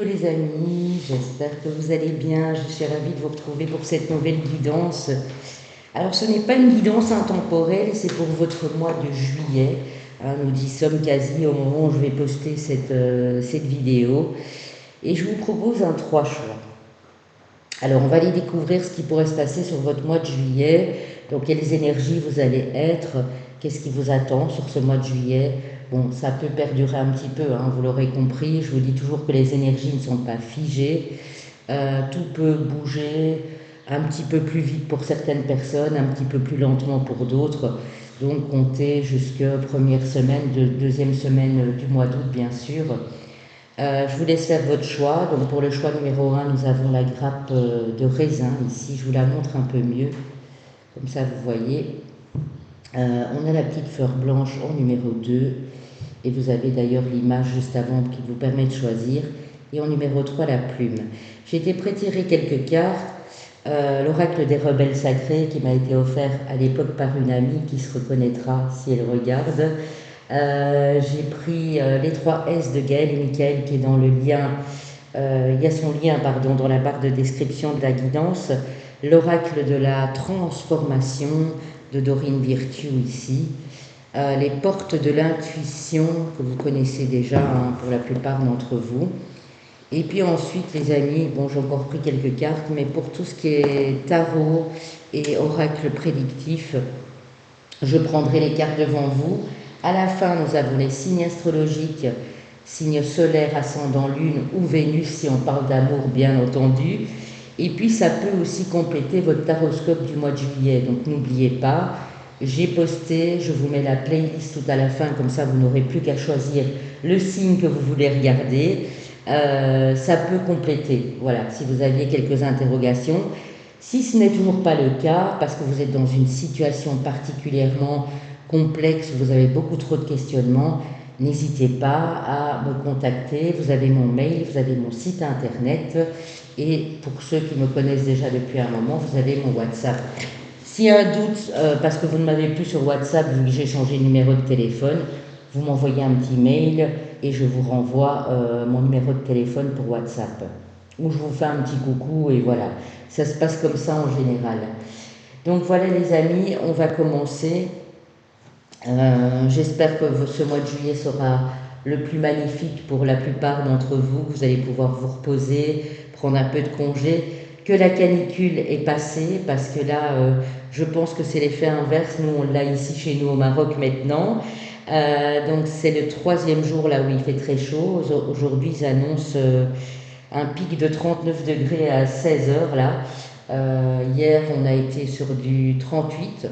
les amis, j'espère que vous allez bien. Je suis ravie de vous retrouver pour cette nouvelle guidance. Alors ce n'est pas une guidance intemporelle, c'est pour votre mois de juillet. Nous y sommes quasi au moment où je vais poster cette vidéo. Et je vous propose un 3 choix. Alors on va aller découvrir ce qui pourrait se passer sur votre mois de juillet. Donc quelles énergies vous allez être, qu'est-ce qui vous attend sur ce mois de juillet. Bon, ça peut perdurer un petit peu, vous l'aurez compris. Je vous dis toujours que les énergies ne sont pas figées. Tout peut bouger un petit peu plus vite pour certaines personnes, un petit peu plus lentement pour d'autres. Donc comptez jusqu'à première semaine, deuxième semaine du mois d'août, bien sûr. Je vous laisse faire votre choix. Donc pour le choix numéro 1, nous avons la grappe de raisin ici. Je vous la montre un peu mieux. Comme ça, vous voyez. On a la petite fleur blanche en numéro 2. Et vous avez d'ailleurs l'image juste avant qui vous permet de choisir. Et en numéro 3, la plume. J'ai été prétirer quelques cartes. L'oracle des rebelles sacrés qui m'a été offert à l'époque par une amie qui se reconnaîtra si elle regarde. J'ai pris les 3 S de Gaël et Michael qui est dans le lien, il y a son lien pardon, dans la barre de description de la guidance, l'oracle de la transformation de Dorine Virtue ici, les portes de l'intuition que vous connaissez déjà pour la plupart d'entre vous. Et puis ensuite, les amis, bon, j'ai encore pris quelques cartes, mais pour tout ce qui est tarot et oracle prédictif, je prendrai les cartes devant vous. À la fin, nous avons les signes astrologiques, signes solaires, ascendant lune ou Vénus, si on parle d'amour, bien entendu. Et puis, ça peut aussi compléter votre taroscope du mois de juillet. Donc, n'oubliez pas, j'ai posté, je vous mets la playlist tout à la fin, comme ça, vous n'aurez plus qu'à choisir le signe que vous voulez regarder. Ça peut compléter, voilà, si vous aviez quelques interrogations. Si ce n'est toujours pas le cas, parce que vous êtes dans une situation particulièrement complexe, vous avez beaucoup trop de questionnements, n'hésitez pas à me contacter. Vous avez mon mail, vous avez mon site internet et pour ceux qui me connaissent déjà depuis un moment, vous avez mon WhatsApp. S'il y a un doute, parce que vous ne m'avez plus sur WhatsApp vu que j'ai changé de numéro de téléphone, vous m'envoyez un petit mail et je vous renvoie mon numéro de téléphone pour WhatsApp. Ou je vous fais un petit coucou et voilà. Ça se passe comme ça en général. Donc voilà les amis, on va commencer. J'espère que ce mois de juillet sera le plus magnifique pour la plupart d'entre vous. Vous allez pouvoir vous reposer, prendre un peu de congé. Que la canicule est passée, parce que là, je pense que c'est l'effet inverse. Nous, on l'a ici chez nous au Maroc maintenant. Donc c'est le 3e jour là où il fait très chaud. Aujourd'hui, ils annoncent un pic de 39 degrés à 16 heures là. Hier, on a été sur du 38.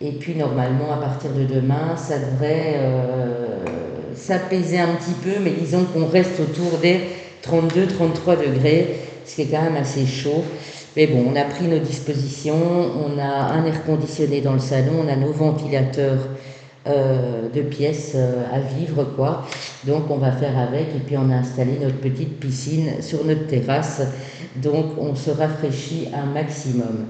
Et puis normalement, à partir de demain, ça devrait s'apaiser un petit peu, mais disons qu'on reste autour des 32-33 degrés, ce qui est quand même assez chaud. Mais bon, on a pris nos dispositions, on a un air conditionné dans le salon, on a nos ventilateurs de pièces à vivre, quoi. Donc on va faire avec, et puis on a installé notre petite piscine sur notre terrasse, donc on se rafraîchit un maximum.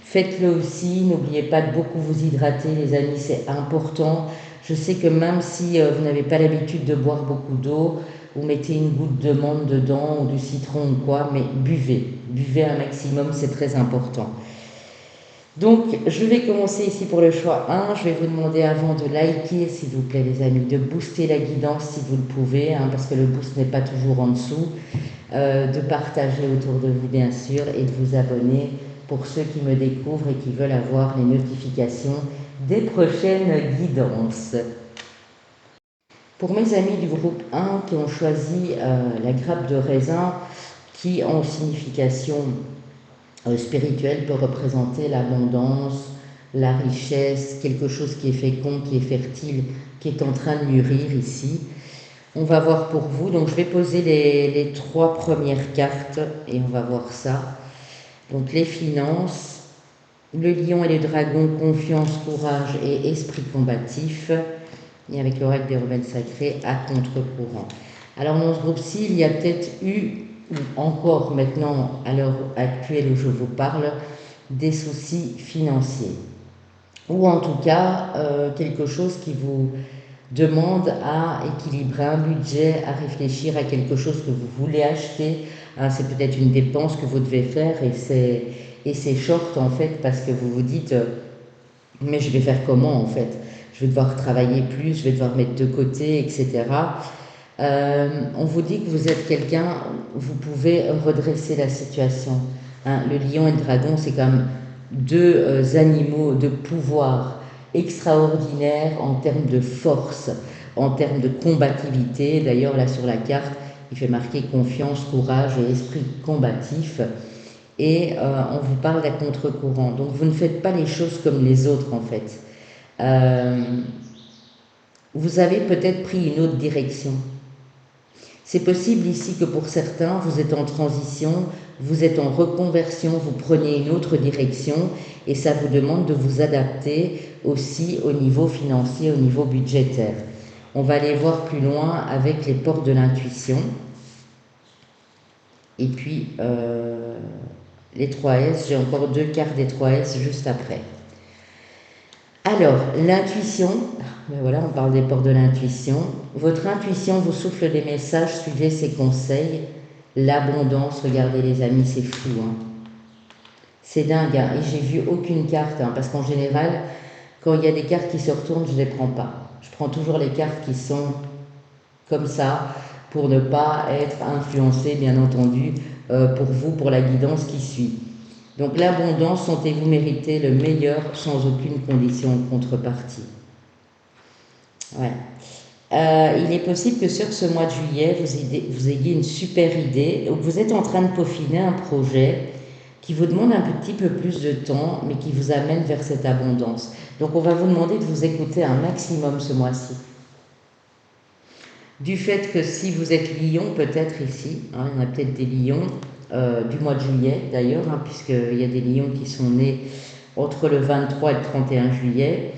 Faites-le aussi, n'oubliez pas de beaucoup vous hydrater les amis, c'est important. Je sais que même si vous n'avez pas l'habitude de boire beaucoup d'eau, vous mettez une goutte de menthe dedans ou du citron ou quoi, mais buvez un maximum, c'est très important. Donc, je vais commencer ici pour le choix 1. Je vais vous demander avant de liker, s'il vous plaît, les amis, de booster la guidance si vous le pouvez, parce que le boost n'est pas toujours en dessous, de partager autour de vous, bien sûr, et de vous abonner pour ceux qui me découvrent et qui veulent avoir les notifications des prochaines guidances. Pour mes amis du groupe 1 qui ont choisi la grappe de raisin, qui en signification spirituelle peut représenter l'abondance, la richesse, quelque chose qui est fécond, qui est fertile, qui est en train de mûrir ici. On va voir pour vous, donc je vais poser les 3 premières cartes et on va voir ça. Donc les finances, le lion et le dragon, confiance, courage et esprit combatif, et avec l'oracle des rebelles sacrés à contre-courant. Alors dans ce groupe-ci, il y a peut-être eu, ou encore maintenant, à l'heure actuelle où je vous parle, des soucis financiers. Ou en tout cas, quelque chose qui vous demande à équilibrer un budget, à réfléchir à quelque chose que vous voulez acheter. Hein, c'est peut-être une dépense que vous devez faire et c'est short en fait parce que vous vous dites mais je vais faire comment en fait? Je vais devoir travailler plus, je vais devoir mettre de côté, etc. On vous dit que vous êtes quelqu'un, vous pouvez redresser la situation. Hein, le lion et le dragon, c'est quand même deux animaux de pouvoir extraordinaires en termes de force, en termes de combativité. D'ailleurs, là sur la carte, il fait marquer confiance, courage et esprit combatif. Et on vous parle à contre-courant. Donc vous ne faites pas les choses comme les autres en fait. Euh, vous avez peut-être pris une autre direction. C'est possible ici que pour certains, vous êtes en transition, vous êtes en reconversion, vous prenez une autre direction et ça vous demande de vous adapter aussi au niveau financier, au niveau budgétaire. On va aller voir plus loin avec les portes de l'intuition. Et puis, les 3S, j'ai encore deux cartes des 3S juste après. Alors, l'intuition, ben voilà, on parle des portes de l'intuition. Votre intuition vous souffle des messages, suivez ses conseils. L'abondance, regardez les amis, c'est fou. Hein. C'est dingue, hein. Et j'ai vu aucune carte, hein, parce qu'en général, quand il y a des cartes qui se retournent, je ne les prends pas. Je prends toujours les cartes qui sont comme ça, pour ne pas être influencé, bien entendu, pour vous, pour la guidance qui suit. Donc l'abondance, sentez-vous mériter le meilleur sans aucune condition de contrepartie. Ouais. Il est possible que sur ce mois de juillet, vous ayez une super idée, ou que vous êtes en train de peaufiner un projet qui vous demande un petit peu plus de temps, mais qui vous amène vers cette abondance. Donc on va vous demander de vous écouter un maximum ce mois-ci. Du fait que si vous êtes lion, peut-être ici, hein, il y en a peut-être des lions du mois de juillet d'ailleurs, hein, puisqu'il y a des lions qui sont nés entre le 23 et le 31 juillet.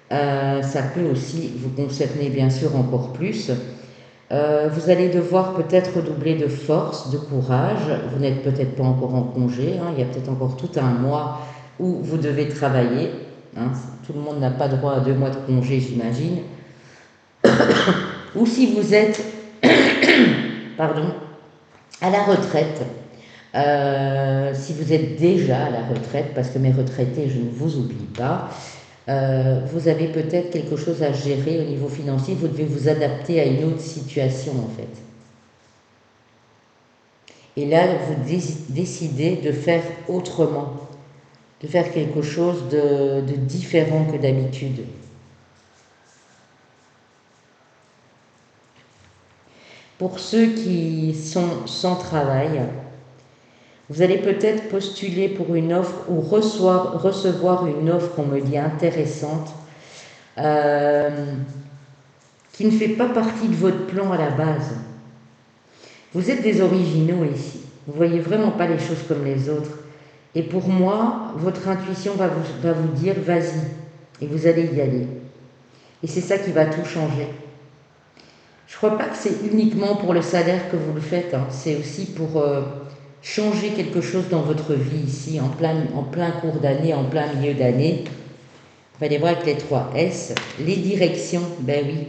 Ça peut aussi vous concerner bien sûr encore plus. Vous allez devoir peut-être redoubler de force, de courage. Vous n'êtes peut-être pas encore en congé, hein, il y a peut-être encore tout un mois où vous devez travailler. Hein, tout le monde n'a pas droit à 2 mois de congé, j'imagine. Ou si vous êtes pardon, à la retraite, si vous êtes déjà à la retraite, parce que mes retraités, je ne vous oublie pas, vous avez peut-être quelque chose à gérer au niveau financier, vous devez vous adapter à une autre situation en fait. Et là, vous décidez de faire autrement, de faire quelque chose de différent que d'habitude. Pour ceux qui sont sans travail, vous allez peut-être postuler pour une offre ou recevoir une offre qu'on me dit intéressante, qui ne fait pas partie de votre plan à la base. Vous êtes des originaux ici. Vous ne voyez vraiment pas les choses comme les autres. Et pour moi, votre intuition va vous dire vas-y. Et vous allez y aller. Et c'est ça qui va tout changer. Je ne crois pas que c'est uniquement pour le salaire que vous le faites. Hein. C'est aussi pour changer quelque chose dans votre vie ici, en plein cours d'année, en plein milieu d'année. On va aller voir avec les 3 S. Les directions, ben oui.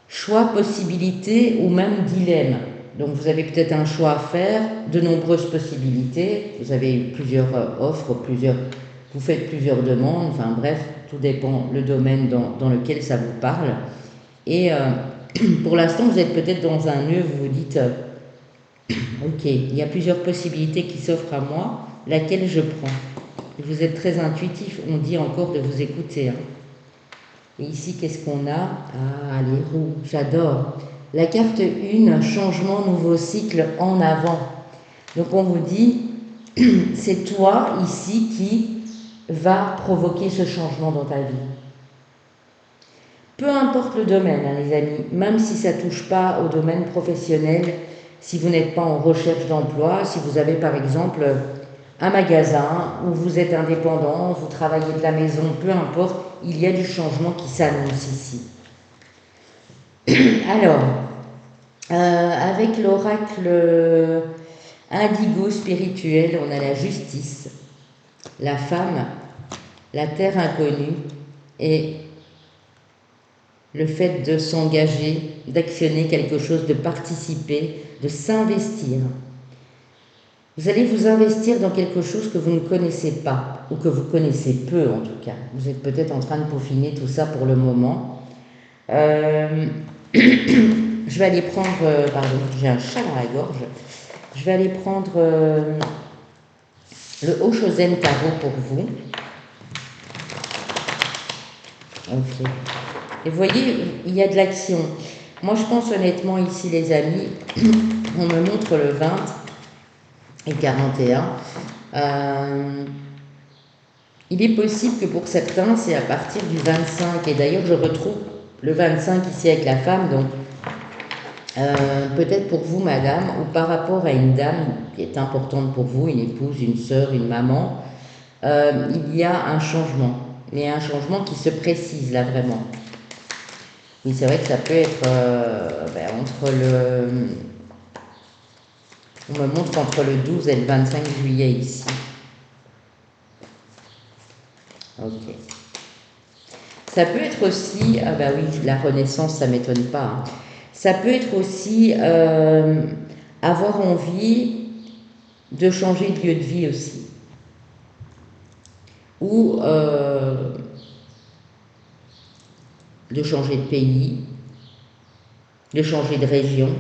Choix, possibilités ou même dilemme. Donc vous avez peut-être un choix à faire, de nombreuses possibilités. Vous avez plusieurs offres, vous faites plusieurs demandes. Enfin bref, tout dépend le domaine dans lequel ça vous parle. Et pour l'instant, vous êtes peut-être dans un nœud, vous vous dites ok, il y a plusieurs possibilités qui s'offrent à moi, laquelle je prends. Et vous êtes très intuitif, on dit encore de vous écouter. Hein. Et ici, qu'est-ce qu'on a? Ah, les roues, j'adore. La carte 1, changement, nouveau cycle en avant. Donc on vous dit, c'est toi ici qui va provoquer ce changement dans ta vie. Peu importe le domaine, hein, les amis, même si ça ne touche pas au domaine professionnel, si vous n'êtes pas en recherche d'emploi, si vous avez par exemple un magasin où vous êtes indépendant, vous travaillez de la maison, peu importe, il y a du changement qui s'annonce ici. Alors, avec l'oracle indigo spirituel, on a la justice, la femme, la terre inconnue et le fait de s'engager, d'actionner quelque chose, de participer, de s'investir. Vous allez vous investir dans quelque chose que vous ne connaissez pas, ou que vous connaissez peu en tout cas. Vous êtes peut-être en train de peaufiner tout ça pour le moment. Je vais aller prendre, pardon, j'ai un chat dans la gorge. Je vais aller prendre le Oshozen Tarot pour vous. Ok. Et vous voyez, il y a de l'action. Moi, je pense honnêtement ici, les amis, on me montre le 20 et 41. Il est possible que pour certains, c'est à partir du 25. Et d'ailleurs, je retrouve le 25 ici avec la femme. Donc, peut-être pour vous, madame, ou par rapport à une dame qui est importante pour vous, une épouse, une sœur, une maman, il y a un changement. Mais un changement qui se précise là vraiment. Oui, c'est vrai que ça peut être entre le... On me montre entre le 12 et le 25 juillet ici. Ok. Ça peut être aussi... Ah bah oui, la renaissance, ça ne m'étonne pas. Hein. Ça peut être aussi avoir envie de changer de lieu de vie aussi. Ou de changer de pays, de changer de région,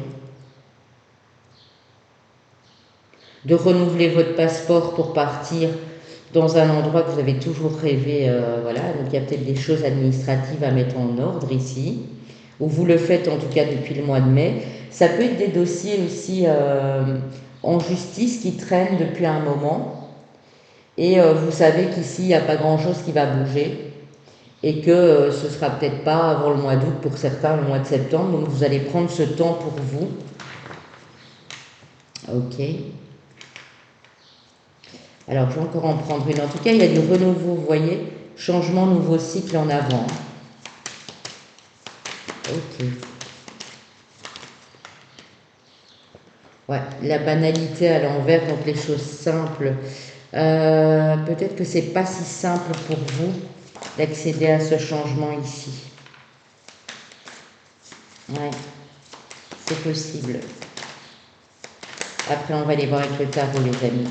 de renouveler votre passeport pour partir dans un endroit que vous avez toujours rêvé. Voilà, donc il y a peut-être des choses administratives à mettre en ordre ici, ou vous le faites en tout cas depuis le mois de mai. Ça peut être des dossiers aussi en justice qui traînent depuis un moment, et vous savez qu'ici, il n'y a pas grand-chose qui va bouger, et que ce ne sera peut-être pas avant le mois d'août pour certains, le mois de septembre, donc vous allez prendre ce temps pour vous. Ok. Alors, je vais encore en prendre une. En tout cas, il y a du renouveau, vous voyez, changement, nouveau cycle en avant. Ok. Ouais, la banalité à l'envers, donc les choses simples. Peut-être que c'est pas si simple pour vous d'accéder à ce changement ici. Ouais, c'est possible. Après, on va aller voir avec le tarot, les amis.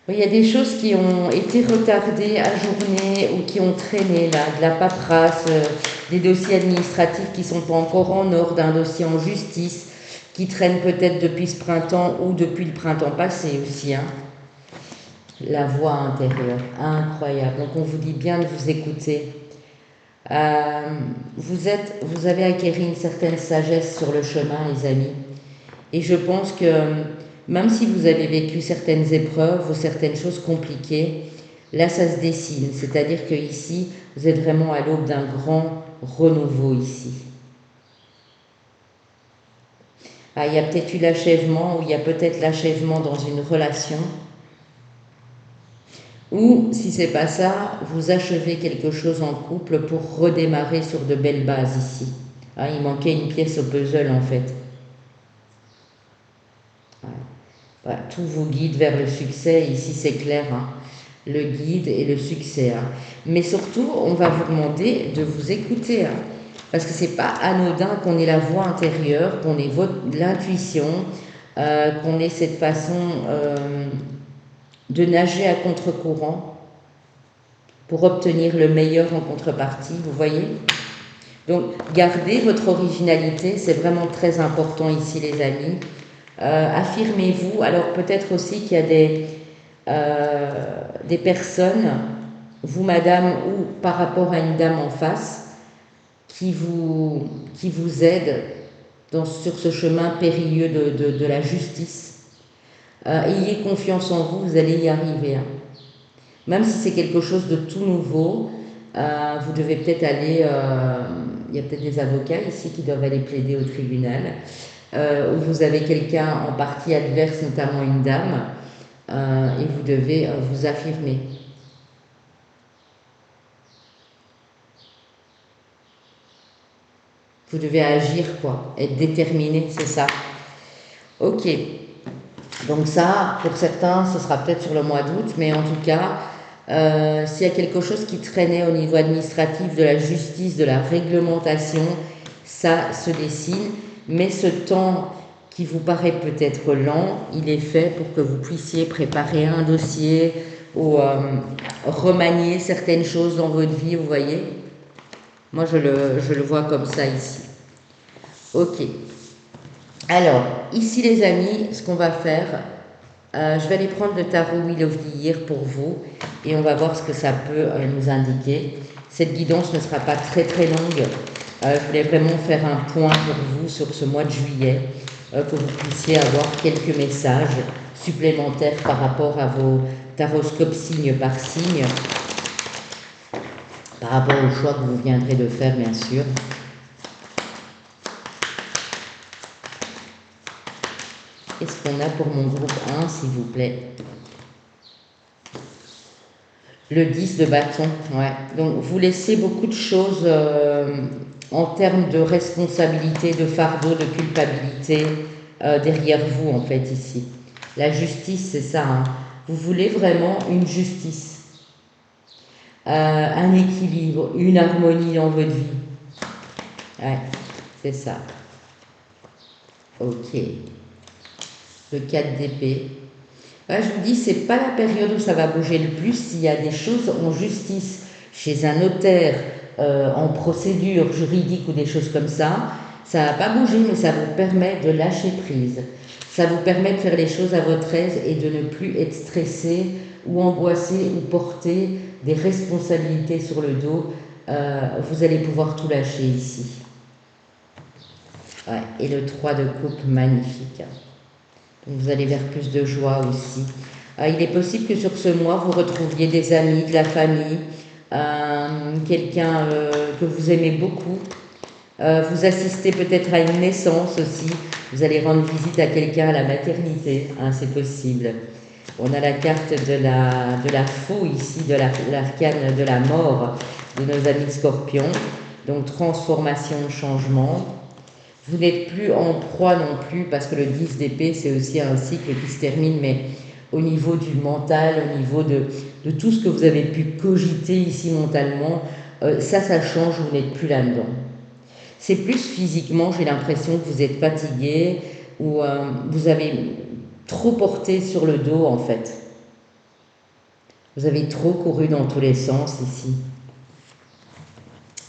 Oui, il y a des choses qui ont été retardées, ajournées ou qui ont traîné là, de la paperasse, des dossiers administratifs qui ne sont pas encore en ordre, un dossier en justice qui traîne peut-être depuis ce printemps ou depuis le printemps passé aussi. Hein. La voix intérieure, incroyable. Donc on vous dit bien de vous écouter. Vous avez acquéri une certaine sagesse sur le chemin, les amis. Et je pense que même si vous avez vécu certaines épreuves ou certaines choses compliquées, là ça se dessine. C'est-à-dire que ici, vous êtes vraiment à l'aube d'un grand renouveau ici. Ah, il y a peut-être eu l'achèvement ou il y a peut-être l'achèvement dans une relation. Ou si c'est pas ça, vous achevez quelque chose en couple pour redémarrer sur de belles bases ici. Ah, il manquait une pièce au puzzle en fait. Voilà, tout vous guide vers le succès, ici c'est clair, hein, le guide et le succès. Hein. Mais surtout, on va vous demander de vous écouter, hein, parce que c'est pas anodin qu'on ait la voix intérieure, qu'on ait l'intuition, qu'on ait cette façon de nager à contre-courant pour obtenir le meilleur en contrepartie, vous voyez? Donc, gardez votre originalité, c'est vraiment très important ici, les amis. Affirmez-vous. Alors peut-être aussi qu'il y a des personnes, vous madame ou par rapport à une dame en face, qui vous aident sur ce chemin périlleux de la justice. Ayez confiance en vous, vous allez y arriver. Hein. Même si c'est quelque chose de tout nouveau, vous devez peut-être aller, il y a peut-être des avocats ici qui doivent aller plaider au tribunal. Où vous avez quelqu'un en partie adverse, notamment une dame, et vous devez vous affirmer. Vous devez agir, quoi, être déterminé, c'est ça. Ok. Donc ça, pour certains, ce sera peut-être sur le mois d'août, mais en tout cas, S'il y a quelque chose qui traînait au niveau administratif, de la justice, de la réglementation, ça se dessine. Mais ce temps qui vous paraît peut-être lent, il est fait pour que vous puissiez préparer un dossier ou remanier certaines choses dans votre vie, vous voyez. Moi, je le vois comme ça ici. Ok. Alors, ici les amis, ce qu'on va faire, je vais aller prendre le tarot Wheel of the Year pour vous et on va voir ce que ça peut nous indiquer. Cette guidance ne sera pas très très longue. Je voulais vraiment faire un point pour vous sur ce mois de juillet, que vous puissiez avoir quelques messages supplémentaires par rapport à vos taroscopes signe par signe, par rapport au choix que vous viendrez de faire bien sûr. Qu'est-ce qu'on a pour mon groupe 1, s'il vous plaît? Le 10 de bâton, ouais. Donc, vous laissez beaucoup de choses en termes de responsabilité, de fardeau, de culpabilité derrière vous, en fait, ici. La justice, c'est ça. Hein. Vous voulez vraiment une justice, un équilibre, une harmonie dans votre vie. Ouais, c'est ça. Ok. Le 4 d'épée. Ouais, je vous dis, c'est pas la période où ça va bouger le plus. S'il y a des choses en justice, chez un notaire, en procédure juridique ou des choses comme ça va pas bouger, mais ça vous permet de lâcher prise. Ça vous permet de faire les choses à votre aise et de ne plus être stressé ou angoissé ou porter des responsabilités sur le dos. Vous allez pouvoir tout lâcher ici. Ouais, et le 3 de coupe, magnifique. Vous allez vers plus de joie aussi. Il est possible que sur ce mois, vous retrouviez des amis, de la famille, quelqu'un que vous aimez beaucoup. Vous assistez peut-être à une naissance aussi. Vous allez rendre visite à quelqu'un à la maternité, hein, c'est possible. On a la carte de la faux ici, de l'arcane de la mort de nos amis scorpions. Donc transformation, changement. Vous n'êtes plus en proie non plus, parce que le 10 d'épée, c'est aussi un cycle qui se termine, mais au niveau du mental, au niveau de tout ce que vous avez pu cogiter ici mentalement, ça change, vous n'êtes plus là-dedans. C'est plus physiquement, j'ai l'impression que vous êtes fatigué, ou vous avez trop porté sur le dos en fait. Vous avez trop couru dans tous les sens ici.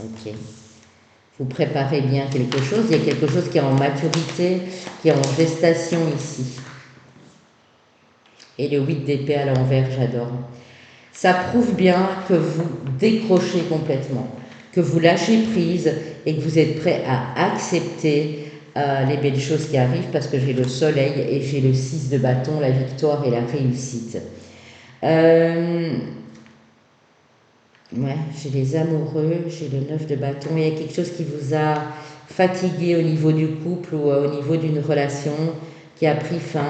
Ok. Vous préparez bien quelque chose, il y a quelque chose qui est en maturité, qui est en gestation ici. Et le 8 d'épée à l'envers, j'adore. Ça prouve bien que vous décrochez complètement, que vous lâchez prise et que vous êtes prêt à accepter les belles choses qui arrivent, parce que j'ai le soleil et j'ai le 6 de bâton, la victoire et la réussite. Ouais, j'ai les amoureux, j'ai le 9 de bâton. Il y a quelque chose qui vous a fatigué au niveau du couple ou au niveau d'une relation qui a pris fin.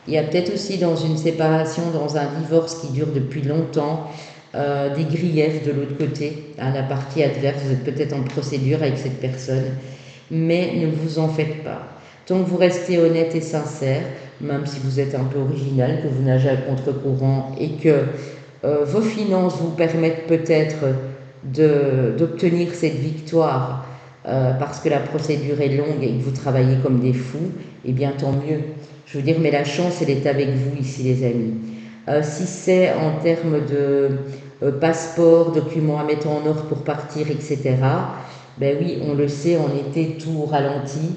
Il y a peut-être aussi dans une séparation, dans un divorce qui dure depuis longtemps, des griefs de l'autre côté, à la partie adverse. Vous êtes peut-être en procédure avec cette personne, mais ne vous en faites pas. Tant que vous restez honnête et sincère, même si vous êtes un peu original, que vous nagez à contre-courant et que vos finances vous permettent peut-être d'obtenir cette victoire parce que la procédure est longue et que vous travaillez comme des fous, eh bien tant mieux. Je veux dire, mais la chance, elle est avec vous ici, les amis. Si c'est en termes de passeport, documents à mettre en ordre pour partir, etc., ben oui, on le sait, en été, tout ralentit,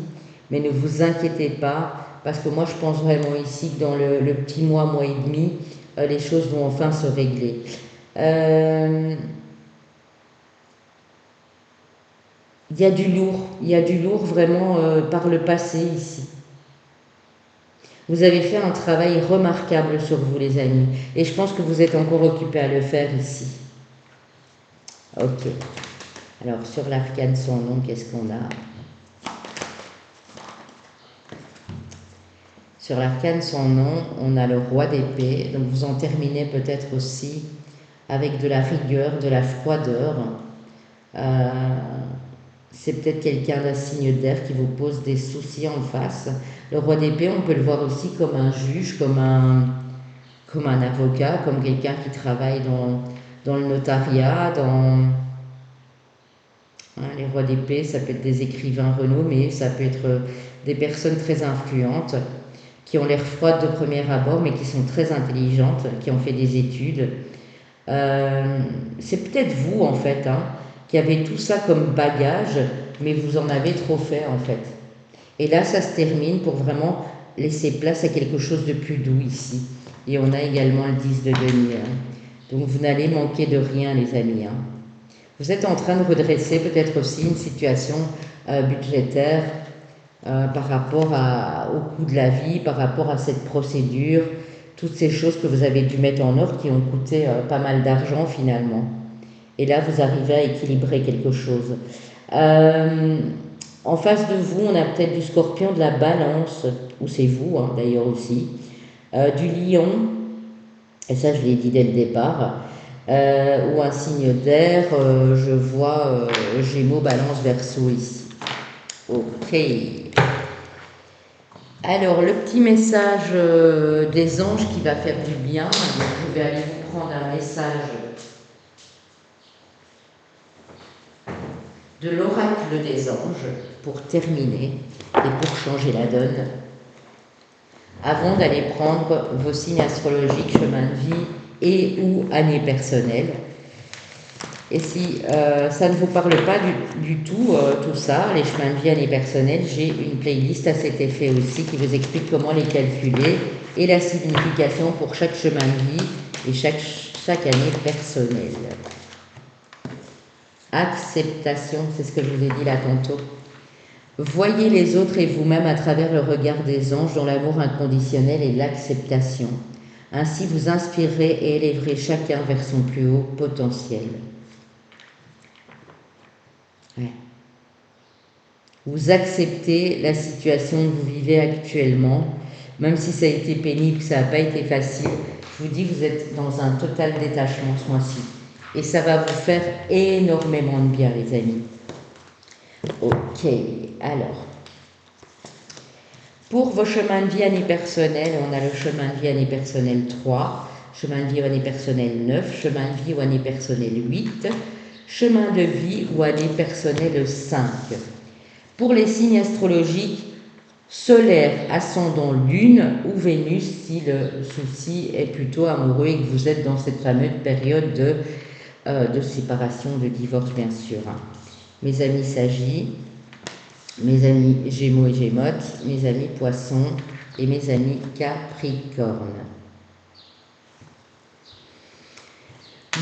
mais ne vous inquiétez pas, parce que moi, je pense vraiment ici que dans le petit mois et demi, les choses vont enfin se régler. Il y a du lourd vraiment par le passé ici. Vous avez fait un travail remarquable sur vous, les amis, et je pense que vous êtes encore occupés à le faire ici. Ok. Alors, sur l'arcane sans nom, qu'est-ce qu'on a? Sur l'arcane sans nom, on a le roi d'épée, donc vous en terminez peut-être aussi avec de la rigueur, de la froideur. C'est peut-être quelqu'un d'un signe d'air qui vous pose des soucis en face. Le roi d'épée, on peut le voir aussi comme un juge, comme un comme un avocat, comme quelqu'un qui travaille dans le notariat, les rois d'épée, ça peut être des écrivains renommés, ça peut être des personnes très influentes, qui ont l'air froides de premier abord, mais qui sont très intelligentes, qui ont fait des études. C'est peut-être vous, en fait, hein, qui avez tout ça comme bagage, mais vous en avez trop fait, en fait. Et là, ça se termine pour vraiment laisser place à quelque chose de plus doux ici. Et on a également le 10 de denier. Hein. Donc vous n'allez manquer de rien, les amis. Hein. Vous êtes en train de redresser peut-être aussi une situation budgétaire par rapport au coût de la vie, par rapport à cette procédure, toutes ces choses que vous avez dû mettre en ordre qui ont coûté pas mal d'argent finalement. Et là, vous arrivez à équilibrer quelque chose. En face de vous, on a peut-être du scorpion, de la balance, ou c'est vous hein, d'ailleurs aussi, du lion, et ça je l'ai dit dès le départ, ou un signe d'air, je vois Gémeaux, Balance, Verseau ici. Ok. Alors, le petit message des anges qui va faire du bien, je vais aller vous prendre un message de l'oracle des anges pour terminer et pour changer la donne, avant d'aller prendre vos signes astrologiques, chemin de vie et ou année personnelle. Et si ça ne vous parle pas du tout, tout ça, les chemins de vie, année personnelle, j'ai une playlist à cet effet aussi qui vous explique comment les calculer et la signification pour chaque chemin de vie et chaque année personnelle. Acceptation, c'est ce que je vous ai dit là tantôt. Voyez les autres et vous-même à travers le regard des anges dans l'amour inconditionnel et l'acceptation. Ainsi vous inspirez et élèverez chacun vers son plus haut potentiel. Ouais. Vous acceptez la situation que vous vivez actuellement, même si ça a été pénible, ça n'a pas été facile. Je vous dis, vous êtes dans un total détachement ce mois-ci. Et ça va vous faire énormément de bien, les amis. Ok, alors. Pour vos chemins de vie année personnelle, on a le chemin de vie année personnelle 3, chemin de vie année personnelle 9, chemin de vie ou année personnelle 8, chemin de vie ou année personnelle 5. Pour les signes astrologiques, solaire, ascendant lune ou Vénus, si le souci est plutôt amoureux et que vous êtes dans cette fameuse période de séparation, de divorce bien sûr. Mes amis Sagittaires, mes amis Gémeaux et Gémeaux, mes amis Poissons et mes amis Capricorne.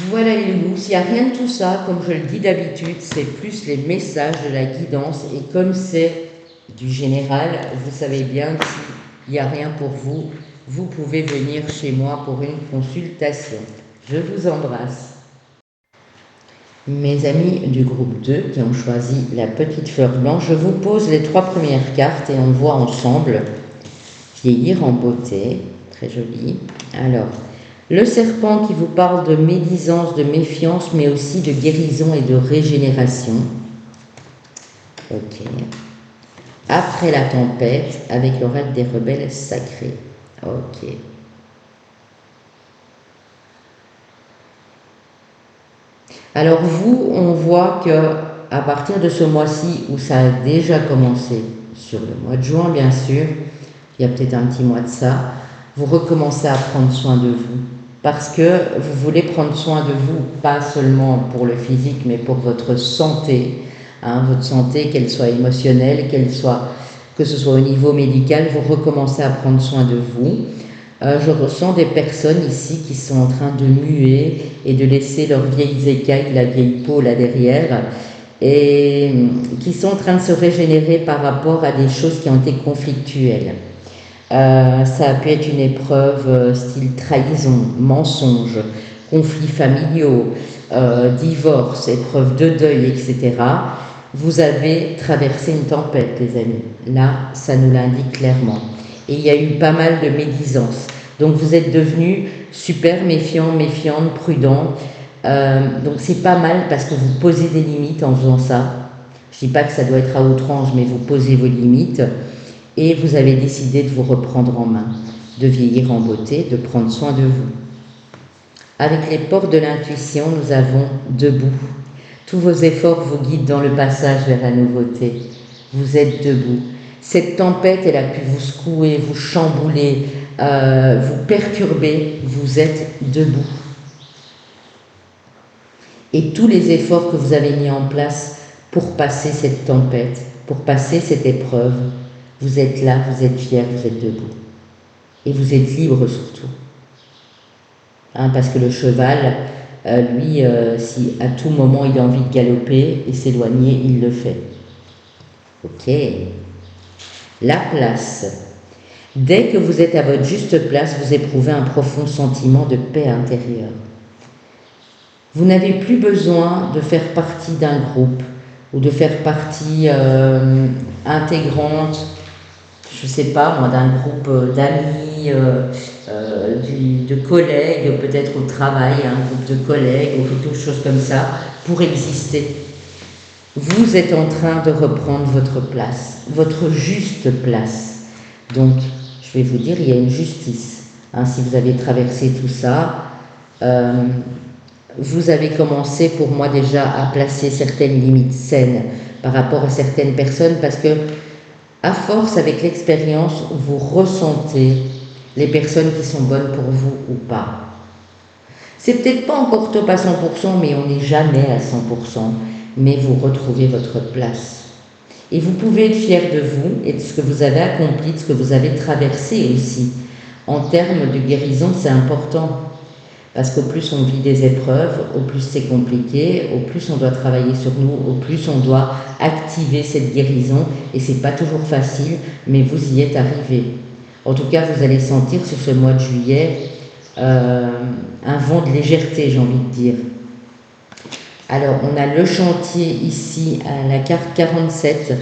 Voilà les loups, s'il n'y a rien de tout ça, comme je le dis d'habitude, c'est plus les messages de la guidance et comme c'est du général, vous savez bien que s'il n'y a rien pour vous, vous pouvez venir chez moi pour une consultation. Je vous embrasse. Mes amis du groupe 2 qui ont choisi la petite fleur blanche, je vous pose les 3 premières cartes et on voit ensemble vieillir en beauté, très joli. Alors, le serpent qui vous parle de médisance, de méfiance, mais aussi de guérison et de régénération. Ok. Après la tempête, avec l'oracle des rebelles sacrés. Ok. Alors vous, on voit que à partir de ce mois-ci, où ça a déjà commencé, sur le mois de juin bien sûr, il y a peut-être un petit mois de ça, vous recommencez à prendre soin de vous. Parce que vous voulez prendre soin de vous, pas seulement pour le physique, mais pour votre santé. Votre santé, qu'elle soit émotionnelle, que ce soit au niveau médical, vous recommencez à prendre soin de vous. Je ressens des personnes ici qui sont en train de muer et de laisser leurs vieilles écailles, la vieille peau là derrière, et qui sont en train de se régénérer par rapport à des choses qui ont été conflictuelles. Ça a pu être une épreuve style trahison, mensonge, conflits familiaux, divorce, épreuve de deuil, etc. Vous avez traversé une tempête, les amis. Là, ça nous l'indique clairement. Et il y a eu pas mal de médisance. Donc vous êtes devenus super méfiants, méfiantes, prudents. Donc c'est pas mal parce que vous posez des limites en faisant ça. Je ne dis pas que ça doit être à outrance, mais vous posez vos limites. Et vous avez décidé de vous reprendre en main. de vieillir en beauté, de prendre soin de vous. Avec les portes de l'intuition, nous avons debout. Tous vos efforts vous guident dans le passage vers la nouveauté. Vous êtes debout. Cette tempête, elle a pu vous secouer, vous chambouler, vous perturber. Vous êtes debout. Et tous les efforts que vous avez mis en place pour passer cette tempête, pour passer cette épreuve, vous êtes là, vous êtes fiers, vous êtes debout. Et vous êtes libre surtout. Parce que le cheval, lui, si à tout moment il a envie de galoper et s'éloigner, il le fait. Ok. La place. Dès que vous êtes à votre juste place, vous éprouvez un profond sentiment de paix intérieure. Vous n'avez plus besoin de faire partie d'un groupe ou de faire partie intégrante, je ne sais pas moi, d'un groupe d'amis, de collègues, peut-être au travail, un groupe de collègues ou quelque chose comme ça, pour exister. Vous êtes en train de reprendre votre place, votre juste place. Donc, je vais vous dire, il y a une justice. Si vous avez traversé tout ça, vous avez commencé pour moi déjà à placer certaines limites saines par rapport à certaines personnes parce que, à force, avec l'expérience, vous ressentez les personnes qui sont bonnes pour vous ou pas. C'est peut-être pas encore top à 100%, mais on n'est jamais à 100%, mais vous retrouvez votre place. Et vous pouvez être fier de vous et de ce que vous avez accompli, de ce que vous avez traversé aussi. En termes de guérison, c'est important. Parce qu'au plus on vit des épreuves, au plus c'est compliqué, au plus on doit travailler sur nous, au plus on doit activer cette guérison. Et c'est pas toujours facile, mais vous y êtes arrivé. En tout cas, vous allez sentir sur ce mois de juillet un vent de légèreté, j'ai envie de dire. Alors, on a le chantier ici à la carte 47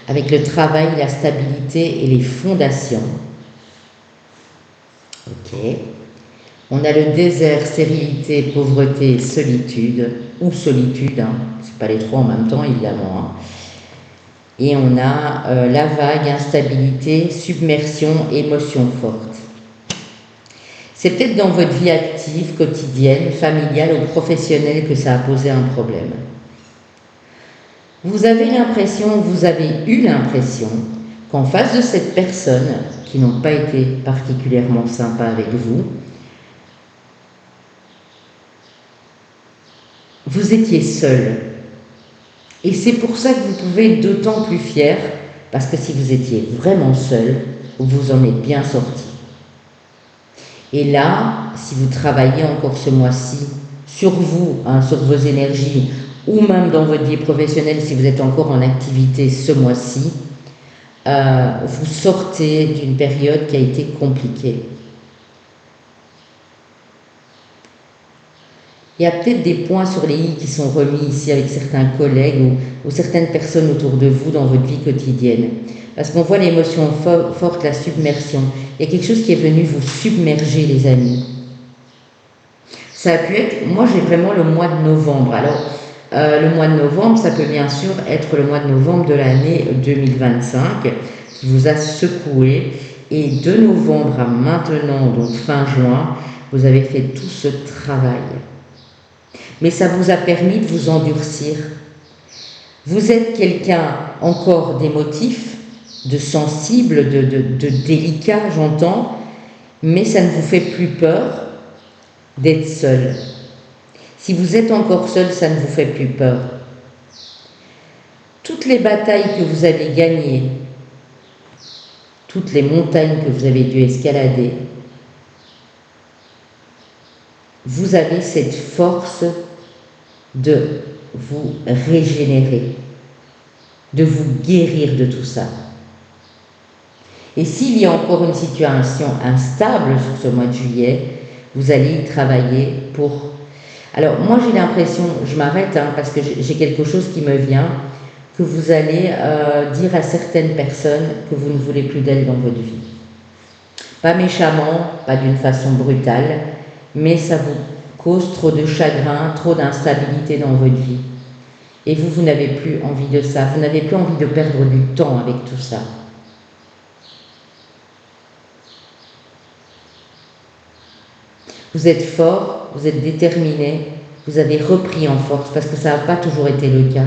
avec le travail, la stabilité et les fondations. Ok. On a le désert, stérilité, pauvreté, solitude, ou solitude, c'est pas les trois en même temps évidemment. Et on a la vague, instabilité, submersion, émotion forte. C'est peut-être dans votre vie active, quotidienne, familiale ou professionnelle que ça a posé un problème. Vous avez eu l'impression qu'en face de cette personne, qui n'ont pas été particulièrement sympas avec vous, vous étiez seul. Et c'est pour ça que vous pouvez être d'autant plus fier, parce que si vous étiez vraiment seul, vous en êtes bien sorti. Et là, si vous travaillez encore ce mois-ci sur vous, sur vos énergies, ou même dans votre vie professionnelle, si vous êtes encore en activité ce mois-ci, vous sortez d'une période qui a été compliquée. Il y a peut-être des points sur les i qui sont remis ici avec certains collègues ou certaines personnes autour de vous dans votre vie quotidienne. Parce qu'on voit l'émotion forte, la submersion. Il y a quelque chose qui est venu vous submerger, les amis. Ça a pu être... Moi, j'ai vraiment le mois de novembre. Alors, le mois de novembre, ça peut bien sûr être le mois de novembre de l'année 2025 qui vous a secoué. Et de novembre à maintenant, donc fin juin, vous avez fait tout ce travail. Mais ça vous a permis de vous endurcir. Vous êtes quelqu'un encore d'émotif, de sensible, de délicat, j'entends, mais ça ne vous fait plus peur d'être seul. Si vous êtes encore seul, ça ne vous fait plus peur. Toutes les batailles que vous avez gagnées, toutes les montagnes que vous avez dû escalader, vous avez cette force de vous régénérer, de vous guérir de tout ça. Et s'il y a encore une situation instable sur ce mois de juillet, vous allez y travailler pour... Alors moi j'ai l'impression, je m'arrête parce que j'ai quelque chose qui me vient, que vous allez dire à certaines personnes que vous ne voulez plus d'elles dans votre vie. Pas méchamment, pas d'une façon brutale, mais ça vous cause trop de chagrin, trop d'instabilité dans votre vie. Et vous n'avez plus envie de ça, vous n'avez plus envie de perdre du temps avec tout ça. Vous êtes fort, vous êtes déterminé, vous avez repris en force parce que ça n'a pas toujours été le cas.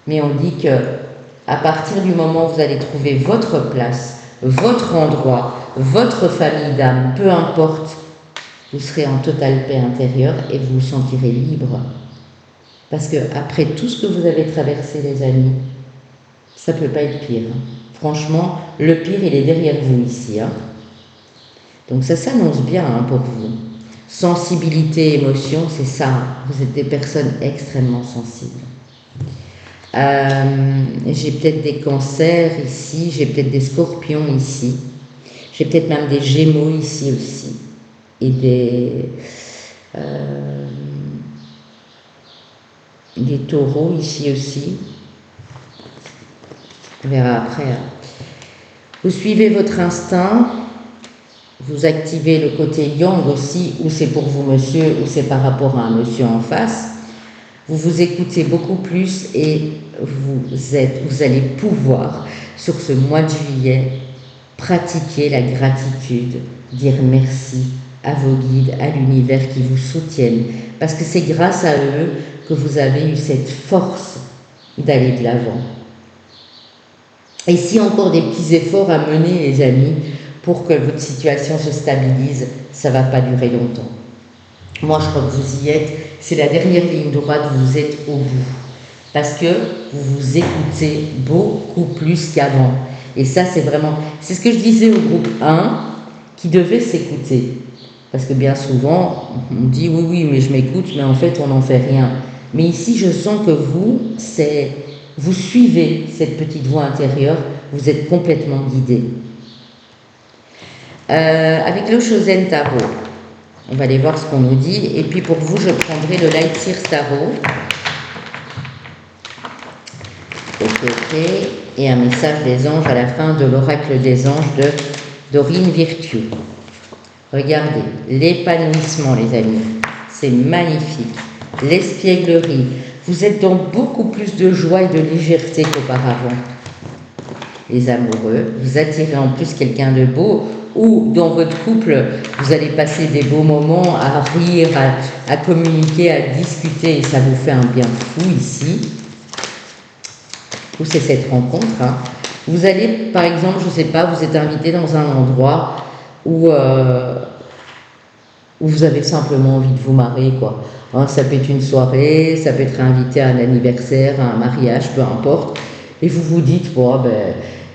Mais on dit que à partir du moment où vous allez trouver votre place, votre endroit, votre famille d'âme, peu importe, vous serez en totale paix intérieure et vous vous sentirez libre. Parce que après tout ce que vous avez traversé, les amis, ça ne peut pas être pire. Franchement, le pire, il est derrière vous ici. Donc ça s'annonce bien pour vous. Sensibilité, émotion, c'est ça. Vous êtes des personnes extrêmement sensibles. J'ai peut-être des cancers ici, j'ai peut-être des scorpions ici, j'ai peut-être même des gémeaux ici aussi, et des taureaux ici aussi. On verra après. Vous suivez votre instinct, vous activez le côté yang aussi, ou c'est pour vous monsieur, ou c'est par rapport à un monsieur en face. Vous vous écoutez beaucoup plus et vous allez pouvoir, sur ce mois de juillet, pratiquer la gratitude, dire merci à vos guides, à l'univers qui vous soutiennent, parce que c'est grâce à eux que vous avez eu cette force d'aller de l'avant. Et si encore des petits efforts à mener, les amis, pour que votre situation se stabilise, ça ne va pas durer longtemps. Moi, je crois que vous y êtes. C'est la dernière ligne droite, vous êtes au bout. Parce que vous vous écoutez beaucoup plus qu'avant. Et ça, c'est vraiment... C'est ce que je disais au groupe 1, qui devait s'écouter. Parce que bien souvent, on dit oui, mais je m'écoute, mais en fait, on n'en fait rien. Mais ici, je sens que vous suivez cette petite voix intérieure, vous êtes complètement guidé. Avec le Shozen Tarot, on va aller voir ce qu'on nous dit. Et puis pour vous, je prendrai le Light Seers Tarot. Ok. Et un message des anges à la fin de l'oracle des anges de Dorine Virtue. Regardez, l'épanouissement, les amis. C'est magnifique. L'espièglerie. Vous êtes dans beaucoup plus de joie et de légèreté qu'auparavant. Les amoureux, vous attirez en plus quelqu'un de beau, ou dans votre couple, vous allez passer des beaux moments à rire, à communiquer, à discuter, et ça vous fait un bien fou ici. Ou c'est cette rencontre. Vous allez, par exemple, je ne sais pas, vous êtes invité dans un endroit où vous avez simplement envie de vous marrer, quoi. Ça peut être une soirée, ça peut être invité à un anniversaire, à un mariage, peu importe. Et vous vous dites, bon,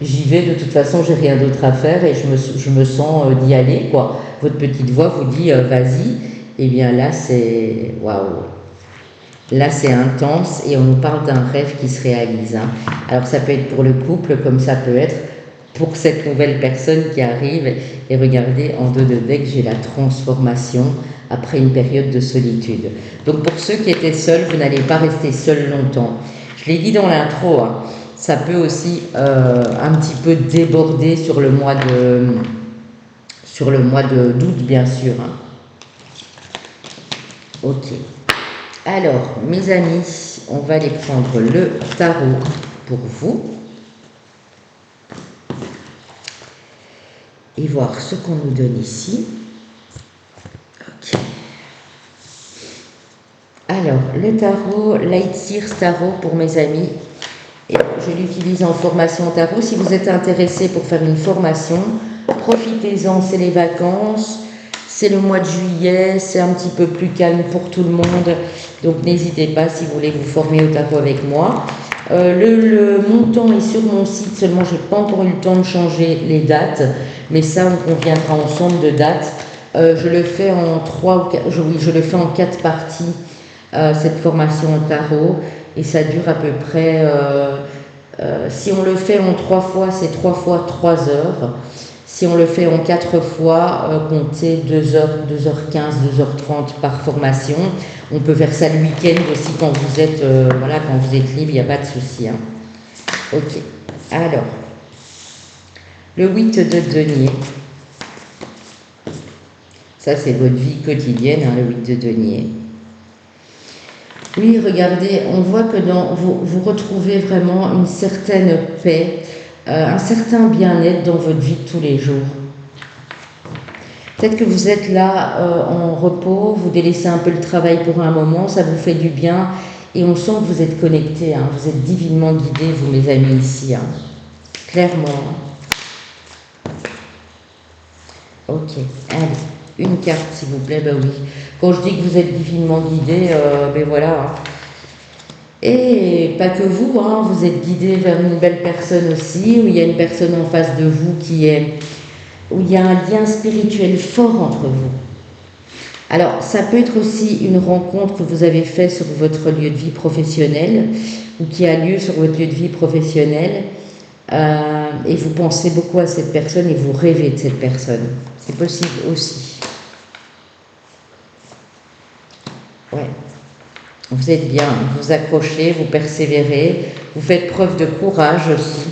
j'y vais, de toute façon, j'ai rien d'autre à faire et je me sens d'y aller, quoi. Votre petite voix vous dit, vas-y. Et bien là, c'est waouh. Là, c'est intense et on nous parle d'un rêve qui se réalise. Alors, ça peut être pour le couple, comme ça peut être pour cette nouvelle personne qui arrive. Et regardez, en dos de deck, j'ai la transformation après une période de solitude. Donc, pour ceux qui étaient seuls, vous n'allez pas rester seuls longtemps. Je l'ai dit dans l'intro, ça peut aussi un petit peu déborder sur le mois d'août, bien sûr. Ok. Alors, mes amis, on va aller prendre le tarot pour vous et voir ce qu'on nous donne ici. Ok. Alors, le tarot, Light Seers Tarot pour mes amis. Et je l'utilise en formation tarot. Si vous êtes intéressé pour faire une formation, profitez-en, c'est les vacances. C'est le mois de juillet, c'est un petit peu plus calme pour tout le monde. Donc n'hésitez pas si vous voulez vous former au tarot avec moi. Le montant est sur mon site, seulement je n'ai pas encore eu le temps de changer les dates. Mais ça, on conviendra ensemble de dates. Je le fais en 4 parties, cette formation au tarot. Et ça dure à peu près, si on le fait en 3 fois, c'est 3 fois 3 heures. Si on le fait en 4 fois, comptez 2h, 2h15, 2h30 par formation. On peut faire ça le week-end aussi quand vous êtes, quand vous êtes libre, il n'y a pas de souci. Ok. Alors, le 8 de denier. Ça, c'est votre vie quotidienne, le 8 de denier. Oui, regardez, on voit que vous retrouvez vraiment une certaine paix, un certain bien-être dans votre vie de tous les jours. Peut-être que vous êtes là en repos, vous délaissez un peu le travail pour un moment, ça vous fait du bien et on sent que vous êtes connectés, hein, vous êtes divinement guidés, vous mes amis ici, hein, clairement. Ok, allez, une carte s'il vous plaît, ben oui. Quand je dis que vous êtes divinement guidés, ben voilà. Hein. Et pas que vous, hein, vous êtes guidés vers une belle personne aussi, où il y a une personne en face de vous où il y a un lien spirituel fort entre vous. Alors, ça peut être aussi une rencontre que vous avez faite sur votre lieu de vie professionnel ou qui a lieu sur votre lieu de vie professionnel et vous pensez beaucoup à cette personne et vous rêvez de cette personne. C'est possible aussi. Ouais. Vous êtes bien, vous accrochez, vous persévérez, vous faites preuve de courage aussi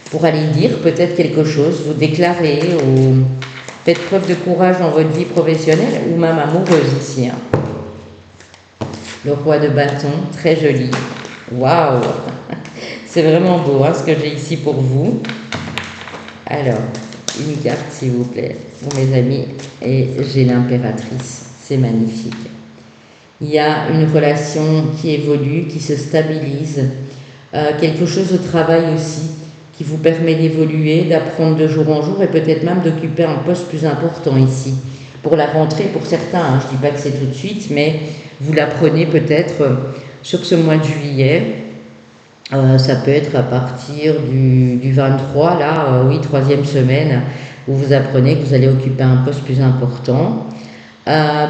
pour aller dire peut-être quelque chose, vous déclarez ou faites preuve de courage dans votre vie professionnelle ou même amoureuse ici. Hein. Le roi de bâton, très joli. Waouh! C'est vraiment beau hein, ce que j'ai ici pour vous. Alors, une carte s'il vous plaît, pour mes amis, et j'ai l'impératrice. C'est magnifique. Il y a une relation qui évolue, qui se stabilise, quelque chose au travail aussi, qui vous permet d'évoluer, d'apprendre de jour en jour et peut-être même d'occuper un poste plus important ici. Pour la rentrée, pour certains, hein, je ne dis pas que c'est tout de suite, mais vous l'apprenez peut-être sur ce mois de juillet. Ça peut être à partir du 23, là, oui, 3e semaine, où vous apprenez que vous allez occuper un poste plus important.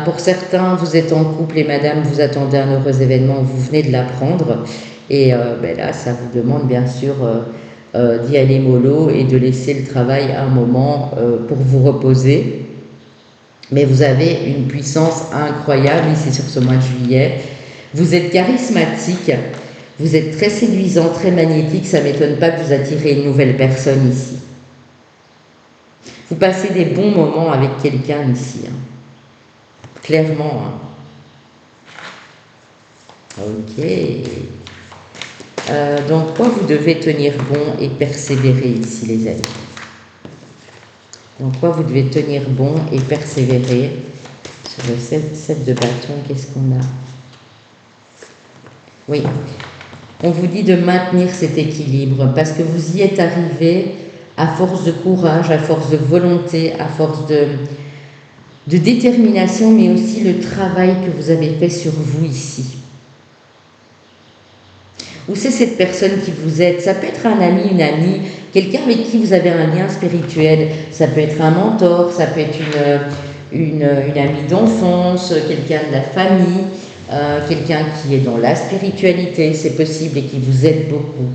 Pour certains, vous êtes en couple et madame, vous attendez un heureux événement, vous venez de l'apprendre. Et ben là, ça vous demande bien sûr d'y aller mollo et de laisser le travail un moment pour vous reposer. Mais vous avez une puissance incroyable ici sur ce mois de juillet. Vous êtes charismatique, vous êtes très séduisant, très magnétique. Ça ne m'étonne pas que vous attirez une nouvelle personne ici. Vous passez des bons moments avec quelqu'un ici. Hein. Clairement. Hein. Ok. Donc, quoi vous devez tenir bon et persévérer ici, les amis? Donc, quoi vous devez tenir bon et persévérer? Sur le 7 de bâton, qu'est-ce qu'on a? Oui. On vous dit de maintenir cet équilibre parce que vous y êtes arrivé à force de courage, à force de volonté, à force de détermination, mais aussi le travail que vous avez fait sur vous ici. Ou c'est cette personne qui vous aide. Ça peut être un ami, une amie, quelqu'un avec qui vous avez un lien spirituel. Ça peut être un mentor, ça peut être une amie d'enfance, quelqu'un de la famille, quelqu'un qui est dans la spiritualité, c'est possible, et qui vous aide beaucoup.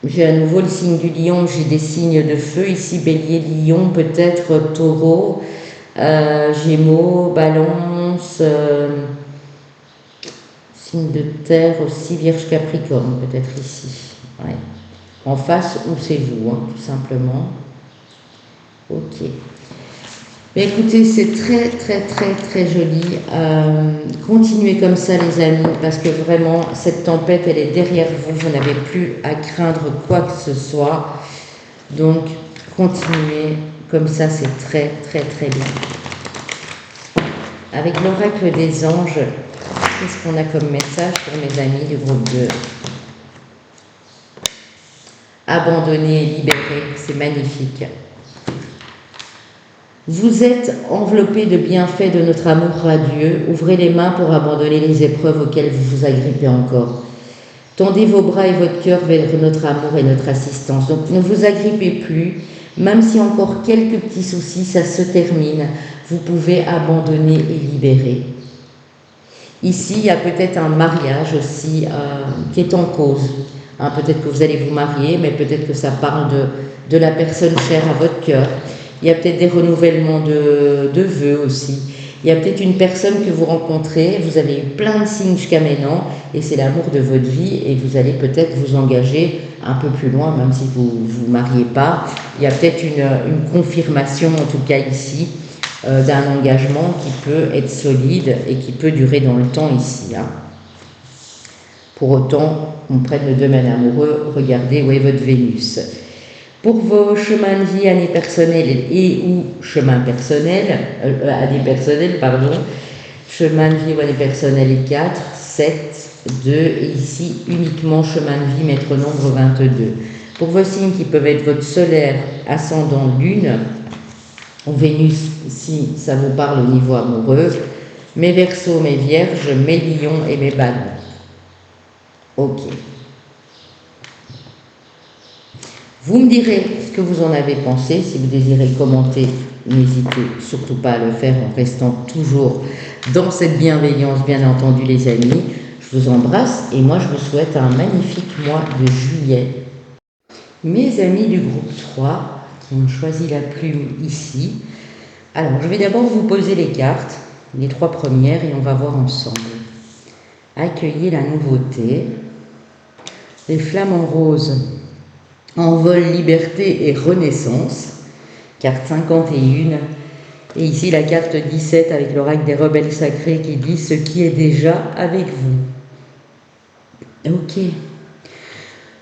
J'ai à nouveau le signe du lion, j'ai des signes de feu ici, bélier, lion, peut-être taureau, gémeaux, balance, signe de terre aussi, vierge, capricorne, peut-être ici. Ouais. En face, où c'est vous, hein, tout simplement. Ok. Mais écoutez, c'est très, très, très, très joli. Continuez comme ça, les amis, parce que vraiment, cette tempête, elle est derrière vous. Vous n'avez plus à craindre quoi que ce soit. Donc, continuez comme ça, c'est très, très, très bien. Avec l'oracle des anges, qu'est-ce qu'on a comme message pour mes amis du groupe 2? Abandonner, libérer, c'est magnifique. Vous êtes enveloppé de bienfaits de notre amour radieux. Ouvrez les mains pour abandonner les épreuves auxquelles vous vous agrippez encore. Tendez vos bras et votre cœur vers notre amour et notre assistance. Donc ne vous agrippez plus. Même si encore quelques petits soucis, ça se termine. Vous pouvez abandonner et libérer. Ici, il y a peut-être un mariage aussi qui est en cause. Hein, peut-être que vous allez vous marier, mais peut-être que ça parle de la personne chère à votre cœur. Il y a peut-être des renouvellements de vœux aussi. Il y a peut-être une personne que vous rencontrez, vous avez eu plein de signes jusqu'à maintenant, et c'est l'amour de votre vie, et vous allez peut-être vous engager un peu plus loin, même si vous ne vous mariez pas. Il y a peut-être une confirmation, en tout cas ici, d'un engagement qui peut être solide et qui peut durer dans le temps ici. Hein. Pour autant, on prenne le domaine amoureux, regardez où est votre Vénus. Pour vos chemins de vie, années personnelles et ou chemins personnels, années personnelles, pardon, chemin de vie ou années personnelles 4, 7, 2, et ici uniquement chemin de vie, maître nombre 22. Pour vos signes qui peuvent être votre solaire, ascendant, lune, ou Vénus, si ça vous parle au niveau amoureux, mes Verseaux, mes Vierges, mes Lions et mes Ballons. Ok. Vous me direz ce que vous en avez pensé. Si vous désirez commenter, n'hésitez surtout pas à le faire en restant toujours dans cette bienveillance, bien entendu les amis. Je vous embrasse et moi je vous souhaite un magnifique mois de juillet. Mes amis du groupe 3 qui ont choisi la plume ici. Alors je vais d'abord vous poser les cartes, les 3 premières, et on va voir ensemble. Accueillez la nouveauté. Les flamants roses. Envol, liberté et renaissance, carte 51, et ici la carte 17 avec l'oracle des rebelles sacrés qui dit ce qui est déjà avec vous. Ok.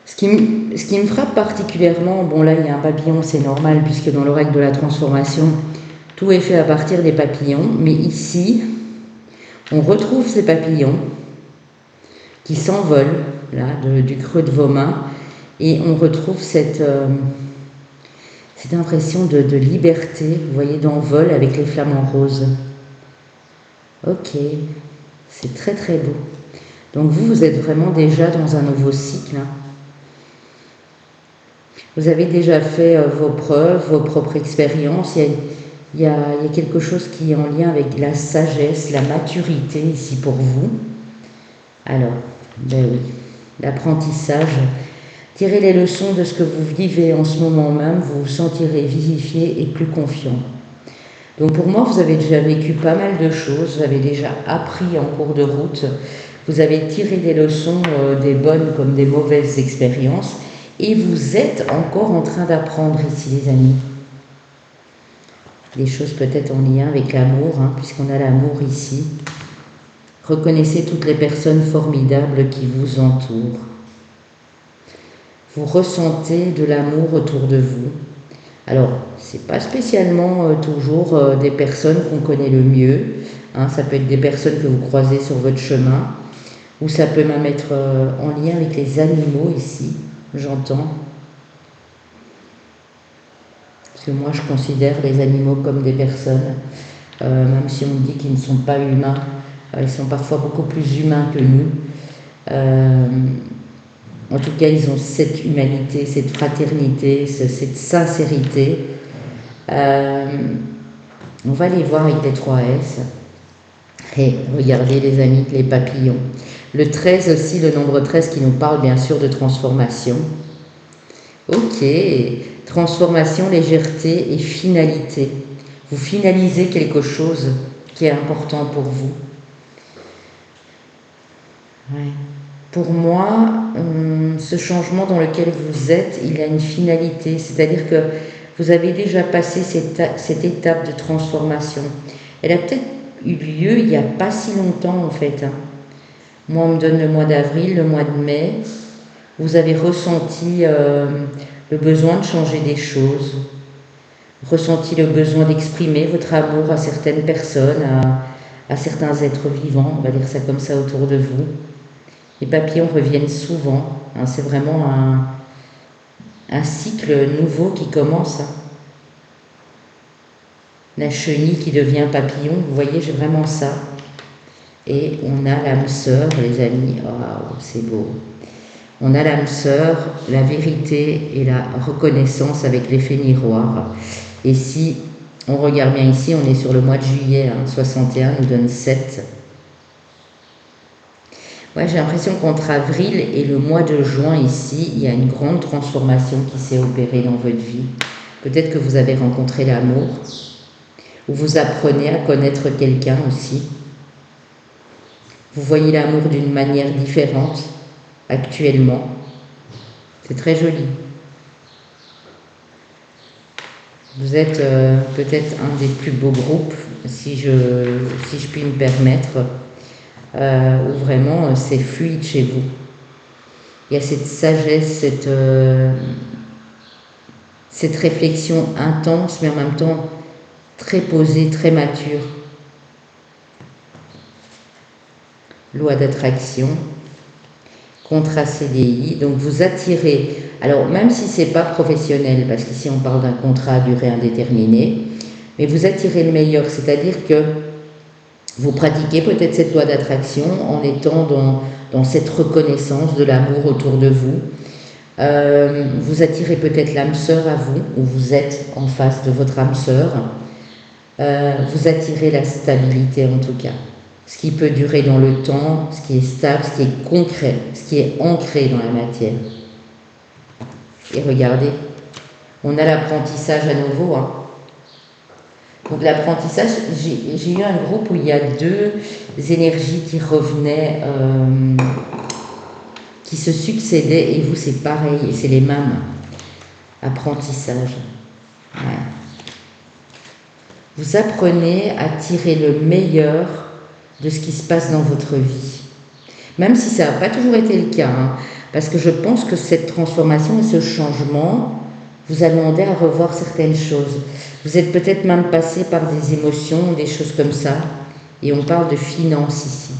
Ce qui me frappe particulièrement, bon là il y a un papillon, c'est normal puisque dans l'oracle de la transformation, tout est fait à partir des papillons, mais ici, on retrouve ces papillons qui s'envolent là, du creux de vos mains. Et on retrouve cette impression de liberté, vous voyez, d'envol avec les flamants roses. Ok, c'est très très beau. Donc vous êtes vraiment déjà dans un nouveau cycle. Hein. Vous avez déjà fait vos preuves, vos propres expériences. Il y a quelque chose qui est en lien avec la sagesse, la maturité ici pour vous. Alors, ben oui, l'apprentissage. Tirez les leçons de ce que vous vivez en ce moment même, vous vous sentirez vivifié et plus confiant. Donc pour moi, vous avez déjà vécu pas mal de choses, vous avez déjà appris en cours de route, vous avez tiré des leçons, des bonnes comme des mauvaises expériences, et vous êtes encore en train d'apprendre ici, les amis. Des choses peut-être en lien avec l'amour, hein, puisqu'on a l'amour ici. Reconnaissez toutes les personnes formidables qui vous entourent. Vous ressentez de l'amour autour de vous. Alors, ce n'est pas spécialement toujours des personnes qu'on connaît le mieux. Hein, ça peut être des personnes que vous croisez sur votre chemin. Ou ça peut même être en lien avec les animaux ici, j'entends. Parce que moi, je considère les animaux comme des personnes. Même si on dit qu'ils ne sont pas humains. Ils sont parfois beaucoup plus humains que nous. En tout cas, ils ont cette humanité, cette fraternité, cette sincérité. On va les voir avec les 3S. Et regardez les amis, les papillons. Le 13 aussi, le nombre 13 qui nous parle bien sûr de transformation. Ok, transformation, légèreté et finalité. Vous finalisez quelque chose qui est important pour vous. Ouais. Pour moi, ce changement dans lequel vous êtes, il a une finalité, c'est-à-dire que vous avez déjà passé cette étape de transformation. Elle a peut-être eu lieu il n'y a pas si longtemps en fait. Hein. Moi, on me donne le mois d'avril, le mois de mai. Vous avez ressenti le besoin de changer des choses, ressenti le besoin d'exprimer votre amour à certaines personnes, à certains êtres vivants, on va dire ça comme ça autour de vous. Les papillons reviennent souvent, hein, c'est vraiment un cycle nouveau qui commence. Hein. La chenille qui devient papillon, vous voyez, j'ai vraiment ça. Et on a l'âme sœur, les amis, waouh, c'est beau. On a l'âme sœur, la vérité et la reconnaissance avec l'effet miroir. Et si on regarde bien ici, on est sur le mois de juillet, hein, 61 nous donne 7. Ouais, j'ai l'impression qu'entre avril et le mois de juin ici, il y a une grande transformation qui s'est opérée dans votre vie. Peut-être que vous avez rencontré l'amour, ou vous apprenez à connaître quelqu'un aussi. Vous voyez l'amour d'une manière différente actuellement. C'est très joli. Vous êtes peut-être un des plus beaux groupes, si je puis me permettre. Où vraiment c'est fluide chez vous. Il y a cette sagesse, cette réflexion intense, mais en même temps très posée, très mature. Loi d'attraction, contrat CDI, donc vous attirez, alors même si ce n'est pas professionnel, parce qu'ici on parle d'un contrat à durée indéterminée, mais vous attirez le meilleur, c'est-à-dire que vous pratiquez peut-être cette loi d'attraction en étant dans cette reconnaissance de l'amour autour de vous. Vous attirez peut-être l'âme sœur à vous, ou vous êtes en face de votre âme sœur. Vous attirez la stabilité en tout cas. Ce qui peut durer dans le temps, ce qui est stable, ce qui est concret, ce qui est ancré dans la matière. Et regardez, on a l'apprentissage à nouveau. Hein. Donc l'apprentissage, j'ai eu un groupe où il y a deux énergies qui revenaient, qui se succédaient, et vous c'est pareil, et c'est les mêmes. Apprentissage. Ouais. Vous apprenez à tirer le meilleur de ce qui se passe dans votre vie. Même si ça n'a pas toujours été le cas, hein, parce que je pense que cette transformation et ce changement vous a demandé à revoir certaines choses. Vous êtes peut-être même passé par des émotions, des choses comme ça, et on parle de finances ici.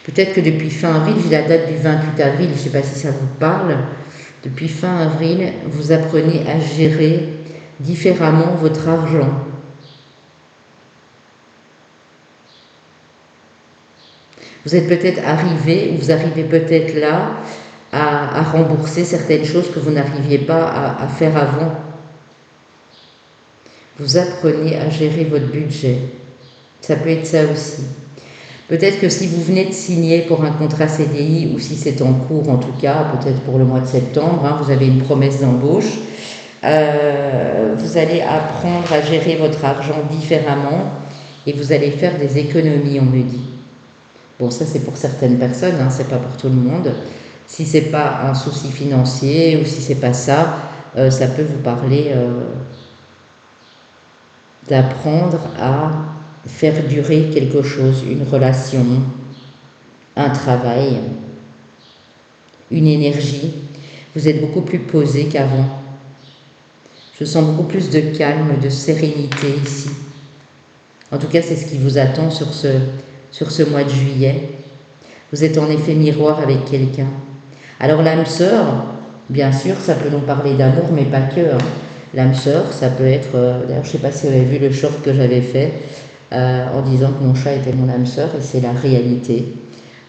Peut-être que depuis fin avril, j'ai la date du 28 avril, je ne sais pas si ça vous parle, depuis fin avril, vous apprenez à gérer différemment votre argent. Vous êtes peut-être arrivé, ou vous arrivez peut-être là, à rembourser certaines choses que vous n'arriviez pas à faire avant. Vous apprenez à gérer votre budget. Ça peut être ça aussi. Peut-être que si vous venez de signer pour un contrat CDI, ou si c'est en cours en tout cas, peut-être pour le mois de septembre, hein, vous avez une promesse d'embauche, vous allez apprendre à gérer votre argent différemment et vous allez faire des économies, on me dit. Bon, ça c'est pour certaines personnes, hein, c'est pas pour tout le monde. Si c'est pas un souci financier ou si c'est pas ça, ça peut vous parler d'apprendre à faire durer quelque chose, une relation, un travail, une énergie. Vous êtes beaucoup plus posé qu'avant. Je sens beaucoup plus de calme, de sérénité ici. En tout cas, c'est ce qui vous attend sur ce mois de juillet. Vous êtes en effet miroir avec quelqu'un. Alors l'âme sœur, bien sûr, ça peut nous parler d'amour, mais pas que. Hein. L'âme sœur, ça peut être... d'ailleurs, je ne sais pas si vous avez vu le short que j'avais fait en disant que mon chat était mon âme sœur, et c'est la réalité.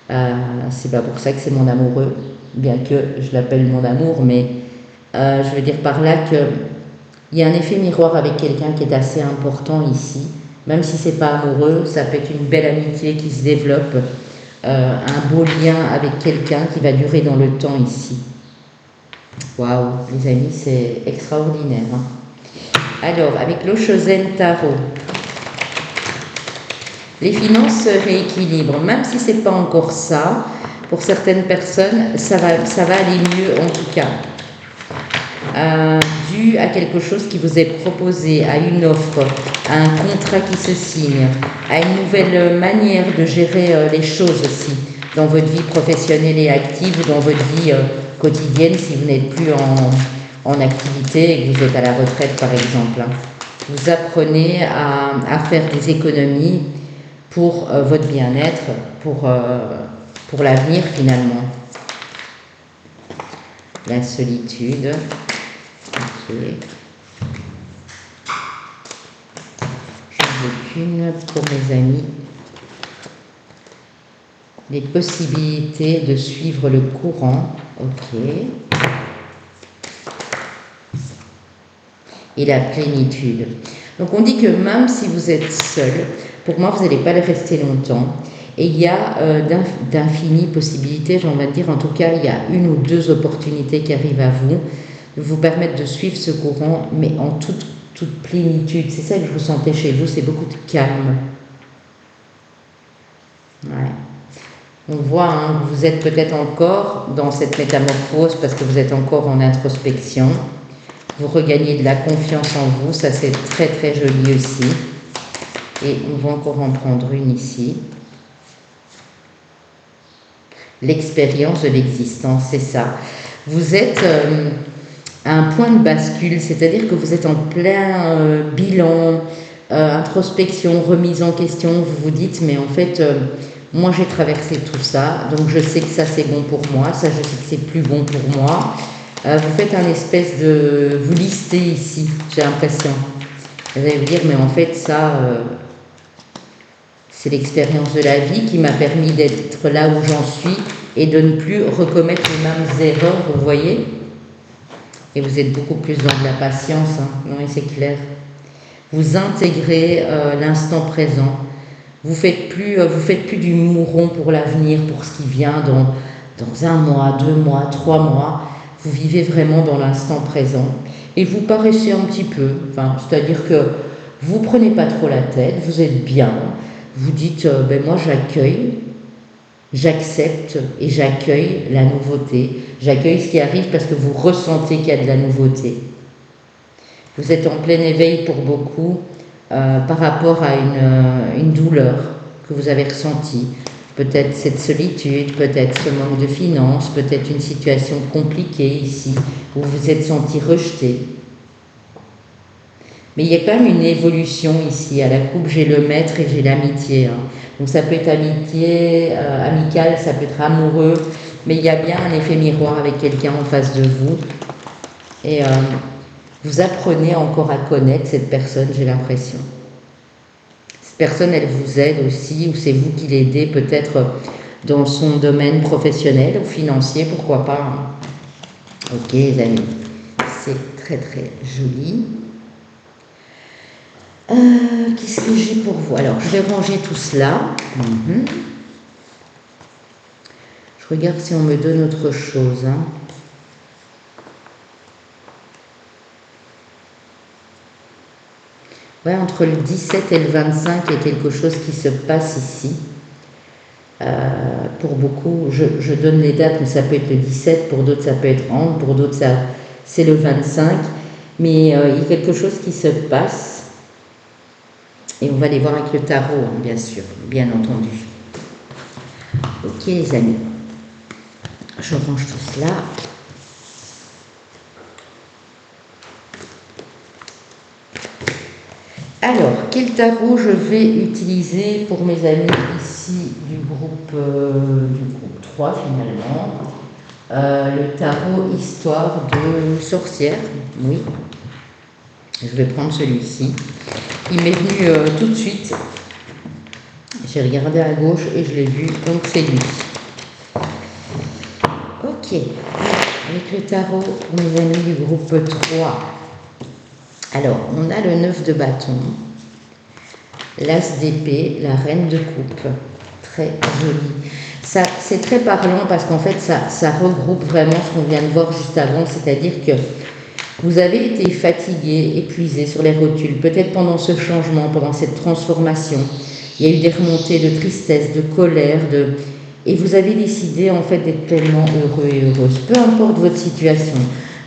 C'est pas pour ça que c'est mon amoureux, bien que je l'appelle mon amour, mais je veux dire par là qu'il y a un effet miroir avec quelqu'un qui est assez important ici. Même si c'est pas amoureux, ça peut être une belle amitié qui se développe, un beau lien avec quelqu'un qui va durer dans le temps ici. Waouh, les amis, c'est extraordinaire. Hein. Alors, avec l'Oshozen Tarot, les finances se rééquilibrent, même si c'est pas encore ça. Pour certaines personnes, ça va aller mieux en tout cas. Dû à quelque chose qui vous est proposé, à une offre, à un contrat qui se signe, à une nouvelle manière de gérer les choses aussi, dans votre vie professionnelle et active ou dans votre vie quotidienne si vous n'êtes plus en activité et que vous êtes à la retraite par exemple. Vous apprenez à faire des économies pour votre bien-être, pour l'avenir finalement. La solitude. Ok. J'en veux qu'une pour mes amis. Les possibilités de suivre le courant. Ok. Et la plénitude. Donc on dit que même si vous êtes seul, pour moi vous n'allez pas le rester longtemps. Et il y a d'infinies possibilités, on va dire, en tout cas il y a une ou deux opportunités qui arrivent à vous, de vous permettre de suivre ce courant, mais en toute plénitude. C'est ça que je ressentais chez vous, c'est beaucoup de calme. Ouais. On voit, hein, vous êtes peut-être encore dans cette métamorphose parce que vous êtes encore en introspection. Vous regagnez de la confiance en vous, ça c'est très très joli aussi. Et on va encore en prendre une ici. L'expérience de l'existence, c'est ça. Vous êtes à un point de bascule, c'est-à-dire que vous êtes en plein bilan, introspection, remise en question. Vous vous dites, mais en fait, moi j'ai traversé tout ça, donc je sais que ça c'est bon pour moi, ça je sais que c'est plus bon pour moi. Vous faites un espèce de... Vous listez ici, j'ai l'impression. Vous allez vous dire, mais en fait ça, c'est l'expérience de la vie qui m'a permis d'être là où j'en suis et de ne plus recommettre les mêmes erreurs, vous voyez. Et vous êtes beaucoup plus dans de la patience, hein. Non, mais c'est clair. Vous intégrez l'instant présent. Vous faites plus du mouron pour l'avenir, pour ce qui vient dans 1 mois, 2 mois, 3 mois. Vous vivez vraiment dans l'instant présent. Et vous paraissez un petit peu, enfin, c'est-à-dire que vous ne prenez pas trop la tête, vous êtes bien. Vous dites, ben moi j'accueille, j'accepte et j'accueille la nouveauté. J'accueille ce qui arrive parce que vous ressentez qu'il y a de la nouveauté. Vous êtes en plein éveil pour beaucoup par rapport à une douleur que vous avez ressentie. Peut-être cette solitude, peut-être ce manque de finances, peut-être une situation compliquée ici, où vous vous êtes senti rejeté. Mais il y a quand même une évolution ici. À la coupe, j'ai le maître et j'ai l'amitié. Hein. Donc ça peut être amitié, amical, ça peut être amoureux, mais il y a bien un effet miroir avec quelqu'un en face de vous. Et vous apprenez encore à connaître cette personne, j'ai l'impression. Cette personne, elle vous aide aussi, ou c'est vous qui l'aidez peut-être dans son domaine professionnel ou financier, pourquoi pas. Hein. Ok les amis, c'est très très joli. Qu'est-ce que j'ai pour vous? Alors, je vais ranger tout cela. Je regarde si on me donne autre chose. Hein. Ouais, entre le 17 et le 25, il y a quelque chose qui se passe ici. Pour beaucoup, je donne les dates, mais ça peut être le 17, pour d'autres ça peut être 11, pour d'autres c'est le 25. Mais il y a quelque chose qui se passe. Et on va les voir avec le tarot, hein, bien sûr, bien entendu. Ok les amis, je range tout cela. Alors, quel tarot je vais utiliser pour mes amis ici du groupe 3 finalement. Le tarot Histoire de sorcière, oui. Je vais prendre celui-ci. Il m'est venu tout de suite. J'ai regardé à gauche et je l'ai vu, donc c'est lui. Ok, avec le tarot pour mes amis du groupe 3. Alors, on a le 9 de bâton, l'as d'épée, la reine de coupe. Très joli. Ça, c'est très parlant parce qu'en fait, ça regroupe vraiment ce qu'on vient de voir juste avant, c'est-à-dire que vous avez été fatigué, épuisé sur les rotules, peut-être pendant ce changement, pendant cette transformation. Il y a eu des remontées de tristesse, de colère, et vous avez décidé en fait d'être pleinement heureux et heureuse. Peu importe votre situation,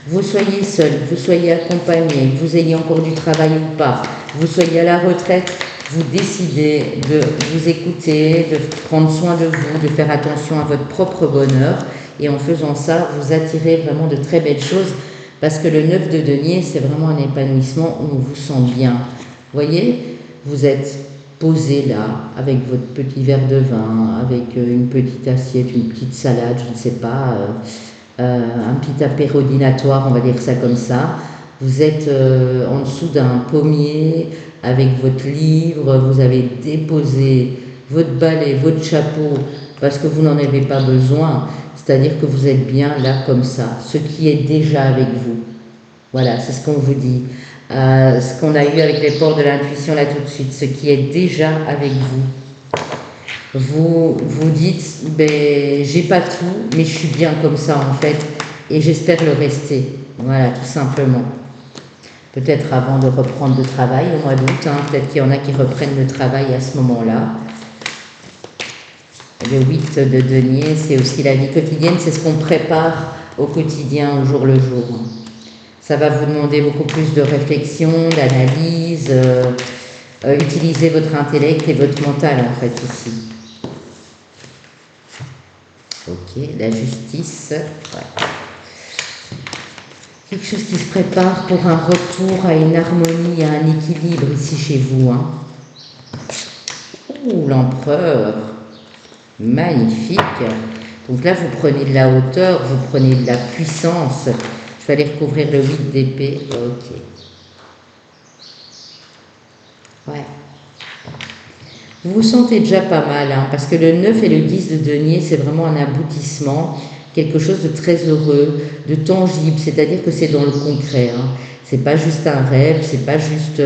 vous soyez seul, vous soyez accompagné, vous ayez encore du travail ou pas, vous soyez à la retraite, vous décidez de vous écouter, de prendre soin de vous, de faire attention à votre propre bonheur. Et en faisant ça, vous attirez vraiment de très belles choses. Parce que le 9 de denier, c'est vraiment un épanouissement où on vous sent bien. Vous voyez, vous êtes posé là, avec votre petit verre de vin, avec une petite assiette, une petite salade, je ne sais pas, un petit apéro dînatoire, on va dire ça comme ça. Vous êtes en dessous d'un pommier, avec votre livre, vous avez déposé votre balai, votre chapeau, parce que vous n'en avez pas besoin. C'est-à-dire que vous êtes bien là comme ça, ce qui est déjà avec vous. Voilà, c'est ce qu'on vous dit. Ce qu'on a eu avec les ports de l'intuition là tout de suite, ce qui est déjà avec vous. Vous dites, ben, j'ai pas tout, mais je suis bien comme ça en fait, et j'espère le rester. Voilà, tout simplement. Peut-être avant de reprendre le travail au mois d'août, hein, peut-être qu'il y en a qui reprennent le travail à ce moment-là. Le 8 de denier, c'est aussi la vie quotidienne, c'est ce qu'on prépare au quotidien, au jour le jour. Ça va vous demander beaucoup plus de réflexion, d'analyse, utiliser votre intellect et votre mental en fait ici. Ok, la justice. Ouais. quelque chose qui se prépare pour un retour à une harmonie, à un équilibre ici chez vous. Hein. Ouh, l'empereur, magnifique. Donc là, vous prenez de la hauteur, vous prenez de la puissance. Je vais aller recouvrir le 8 d'épée. Ok. Ouais. Vous vous sentez déjà pas mal, hein, parce que le 9 et le 10 de denier, c'est vraiment un aboutissement, quelque chose de très heureux, de tangible, c'est-à-dire que c'est dans le concret. Hein. C'est pas juste un rêve, c'est pas juste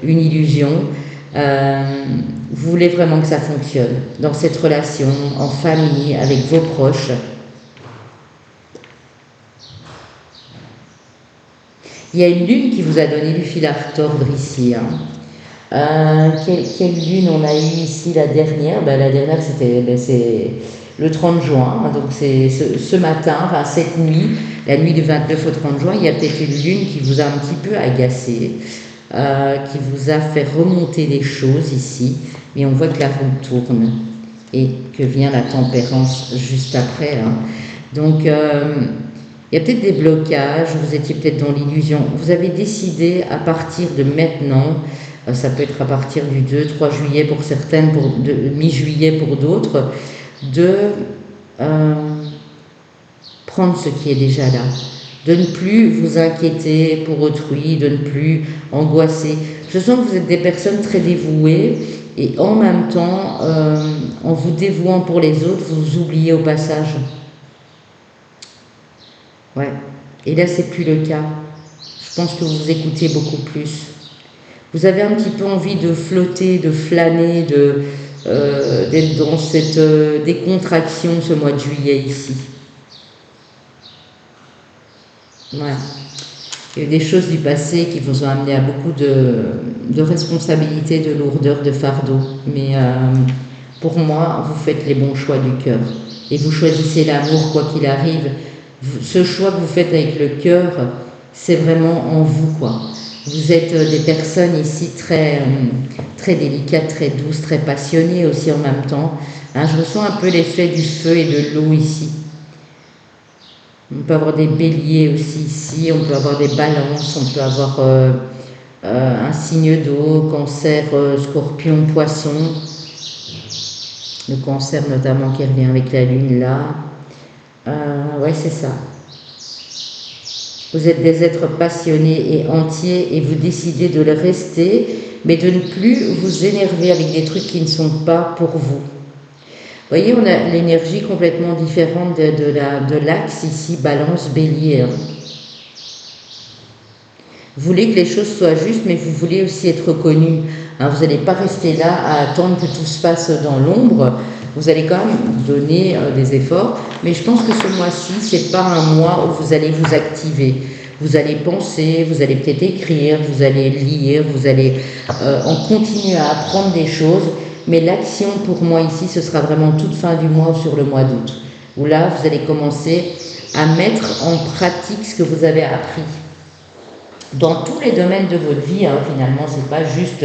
une illusion. Vous voulez vraiment que ça fonctionne dans cette relation, en famille, avec vos proches. Il y a une lune qui vous a donné du fil à retordre ici. Hein. Quelle lune on a eu ici la dernière? La dernière c'est le 30 juin, hein, donc c'est ce matin, enfin cette nuit, la nuit du 29 au 30 juin, il y a peut-être une lune qui vous a un petit peu agacé, qui vous a fait remonter les choses ici, mais on voit que la roue tourne et que vient la tempérance juste après. Hein. Donc il y a peut-être des blocages, vous étiez peut-être dans l'illusion, vous avez décidé à partir de maintenant, ça peut être à partir du 2-3 juillet pour certaines, mi-juillet pour d'autres, de prendre ce qui est déjà là, de ne plus vous inquiéter pour autrui, de ne plus angoisser. Je sens que vous êtes des personnes très dévouées et en même temps, en vous dévouant pour les autres, vous oubliez au passage. Ouais. Et là, c'est plus le cas. Je pense que vous écoutez beaucoup plus. Vous avez un petit peu envie de flotter, de flâner, d'être dans cette décontraction ce mois de juillet ici. Voilà. Il y a eu des choses du passé qui vous ont amené à beaucoup de responsabilités, de lourdeur, de fardeau. Mais pour moi, vous faites les bons choix du cœur. Et vous choisissez l'amour quoi qu'il arrive. Ce choix que vous faites avec le cœur, c'est vraiment en vous, quoi. Vous êtes des personnes ici très, très délicates, très douces, très passionnées aussi en même temps. Hein, je ressens un peu l'effet du feu et de l'eau ici. On peut avoir des béliers aussi ici, on peut avoir des balances, on peut avoir un signe d'eau, cancer, scorpion, poisson. Le cancer notamment qui revient avec la lune là. Ouais, c'est ça. Vous êtes des êtres passionnés et entiers et vous décidez de le rester, mais de ne plus vous énerver avec des trucs qui ne sont pas pour vous. Vous voyez, on a l'énergie complètement différente de l'axe ici, balance, bélier. Hein. Vous voulez que les choses soient justes, mais vous voulez aussi être reconnu. Hein, vous n'allez pas rester là à attendre que tout se passe dans l'ombre. Vous allez quand même donner des efforts, mais je pense que ce mois-ci, c'est pas un mois où vous allez vous activer. Vous allez penser, vous allez peut-être écrire, vous allez lire, vous allez en continuer à apprendre des choses, mais l'action pour moi ici, ce sera vraiment toute fin du mois sur le mois d'août, où là, vous allez commencer à mettre en pratique ce que vous avez appris. Dans tous les domaines de votre vie, hein, finalement, c'est pas juste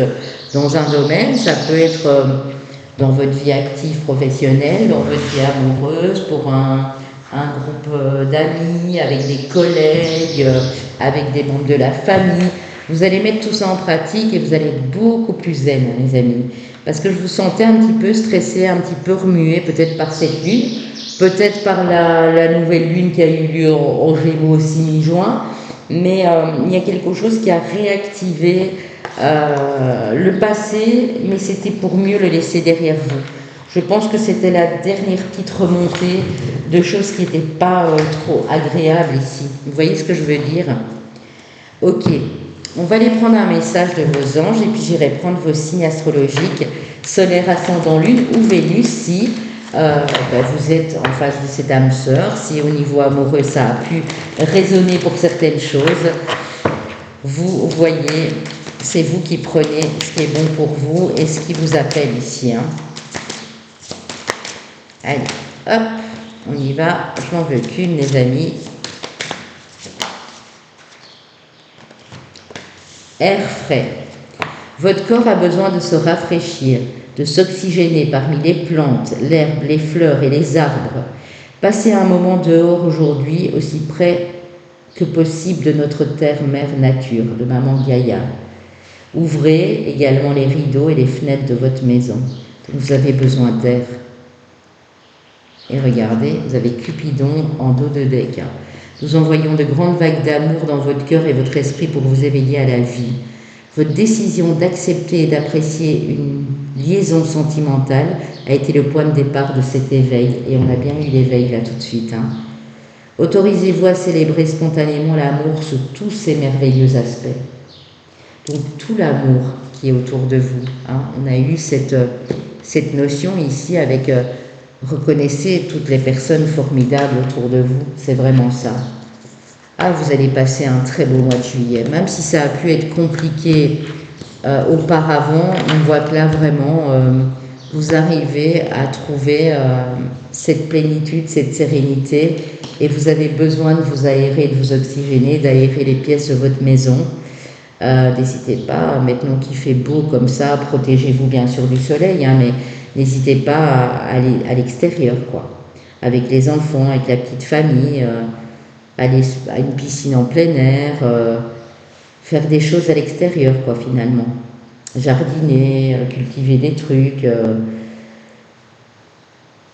dans un domaine, ça peut être dans votre vie active professionnelle, dans votre vie amoureuse, pour un groupe d'amis, avec des collègues, avec des membres de la famille. Vous allez mettre tout ça en pratique et vous allez être beaucoup plus zen, hein, les amis. Parce que je vous sentais un petit peu stressé, un petit peu remué, peut-être par cette lune, peut-être par la nouvelle lune qui a eu lieu en Gémeaux aussi mi-juin. Mais il y a quelque chose qui a réactivé le passé, mais c'était pour mieux le laisser derrière vous. Je pense que c'était la dernière petite remontée de choses qui n'étaient pas trop agréables ici. Vous voyez ce que je veux dire? Ok, on va aller prendre un message de vos anges et puis j'irai prendre vos signes astrologiques, solaire, ascendant, lune ou Vénus si vous êtes en face de cette âme sœur, si au niveau amoureux ça a pu résonner pour certaines choses. Vous voyez, c'est vous qui prenez ce qui est bon pour vous et ce qui vous appelle ici. Hein. Allez, hop, on y va. Je n'en veux qu'une, les amis. Air frais. Votre corps a besoin de se rafraîchir, de s'oxygéner parmi les plantes, l'herbe, les fleurs et les arbres. Passez un moment dehors aujourd'hui, aussi près que possible de notre terre-mère nature, de maman Gaïa. Ouvrez également les rideaux et les fenêtres de votre maison. Vous avez besoin d'air. Et regardez, vous avez Cupidon en dos de deck. Nous envoyons de grandes vagues d'amour dans votre cœur et votre esprit pour vous éveiller à la vie. Votre décision d'accepter et d'apprécier une liaison sentimentale a été le point de départ de cet éveil. Et on a bien eu l'éveil là tout de suite. Autorisez-vous à célébrer spontanément l'amour sous tous ses merveilleux aspects. Donc tout l'amour qui est autour de vous. On a eu cette notion ici avec reconnaissez toutes les personnes formidables autour de vous. C'est vraiment ça. Vous allez passer un très beau mois de juillet. Même si ça a pu être compliqué auparavant, on voit que là vraiment vous arrivez à trouver cette plénitude, cette sérénité, et vous avez besoin de vous aérer, de vous oxygéner, d'aérer les pièces de votre maison. N'hésitez pas, maintenant qu'il fait beau comme ça, protégez-vous bien sûr du soleil, mais n'hésitez pas à aller à l'extérieur, quoi. Avec les enfants, avec la petite famille, aller à une piscine en plein air, faire des choses à l'extérieur, quoi, finalement. Jardiner, cultiver des trucs,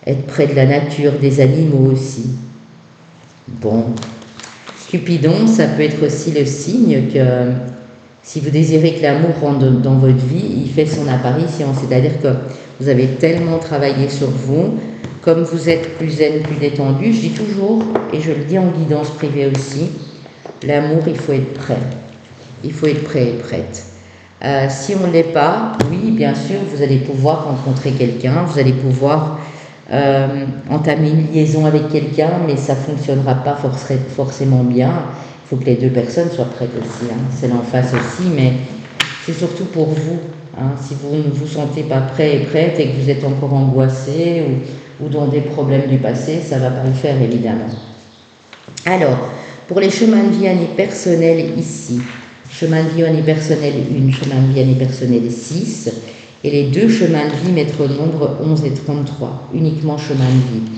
être près de la nature, des animaux aussi. Bon. Cupidon, ça peut être aussi le signe que si vous désirez que l'amour rentre dans votre vie, il fait son apparition. C'est-à-dire que vous avez tellement travaillé sur vous, comme vous êtes plus zen, plus détendu, je dis toujours, et je le dis en guidance privée aussi, l'amour, il faut être prêt. Il faut être prêt et prête. Si on ne l'est pas, oui, bien sûr, vous allez pouvoir rencontrer quelqu'un, vous allez pouvoir entamer une liaison avec quelqu'un, mais ça ne fonctionnera pas forcément bien. Il faut que les deux personnes soient prêtes aussi. C'est en face aussi, mais c'est surtout pour vous. Si vous ne vous sentez pas prêt et prête et que vous êtes encore angoissé ou dans des problèmes du passé, ça ne va pas le faire évidemment. Alors, pour les chemins de vie année personnelle ici, chemin de vie année personnelle 1, chemin de vie année personnelle 6, et les deux chemins de vie mettre le nombre 11 et 33, uniquement chemin de vie.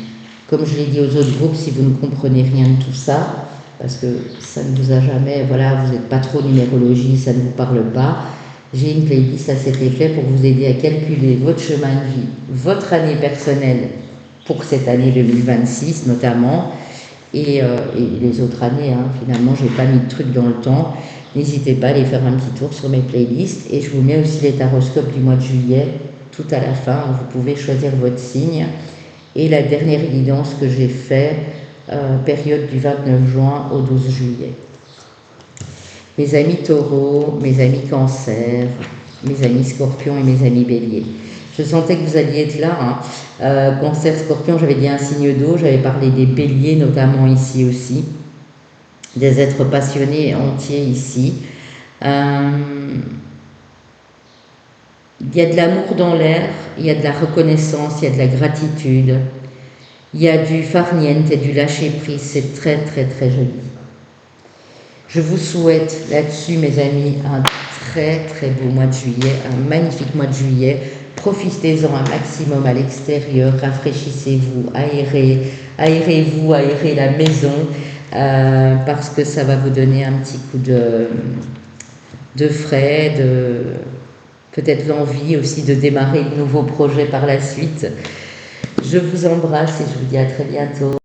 Comme je l'ai dit aux autres groupes, si vous ne comprenez rien de tout ça, parce que ça ne vous a jamais, voilà, vous n'êtes pas trop numérologie, ça ne vous parle pas, j'ai une playlist à cet effet pour vous aider à calculer votre chemin de vie, votre année personnelle pour cette année 2026 notamment, et les autres années, finalement, je n'ai pas mis de trucs dans le temps. N'hésitez pas à aller faire un petit tour sur mes playlists, et je vous mets aussi les taroscopes du mois de juillet, tout à la fin, vous pouvez choisir votre signe. Et la dernière guidance que j'ai fait, période du 29 juin au 12 juillet. Mes amis taureaux, mes amis cancer, mes amis scorpions et mes amis béliers. Je sentais que vous alliez être là. Cancer, scorpion, j'avais dit un signe d'eau, j'avais parlé des béliers notamment ici aussi. Des êtres passionnés et entiers ici. Il y a de l'amour dans l'air, il y a de la reconnaissance, il y a de la gratitude, il y a du farniente et du lâcher-prise, c'est très très très joli. Je vous souhaite là-dessus, mes amis, un très très beau mois de juillet, un magnifique mois de juillet. Profitez-en un maximum à l'extérieur, rafraîchissez-vous, aérez-vous, aérez la maison, parce que ça va vous donner un petit coup de frais, peut-être l'envie aussi de démarrer de nouveaux projets par la suite. Je vous embrasse et je vous dis à très bientôt.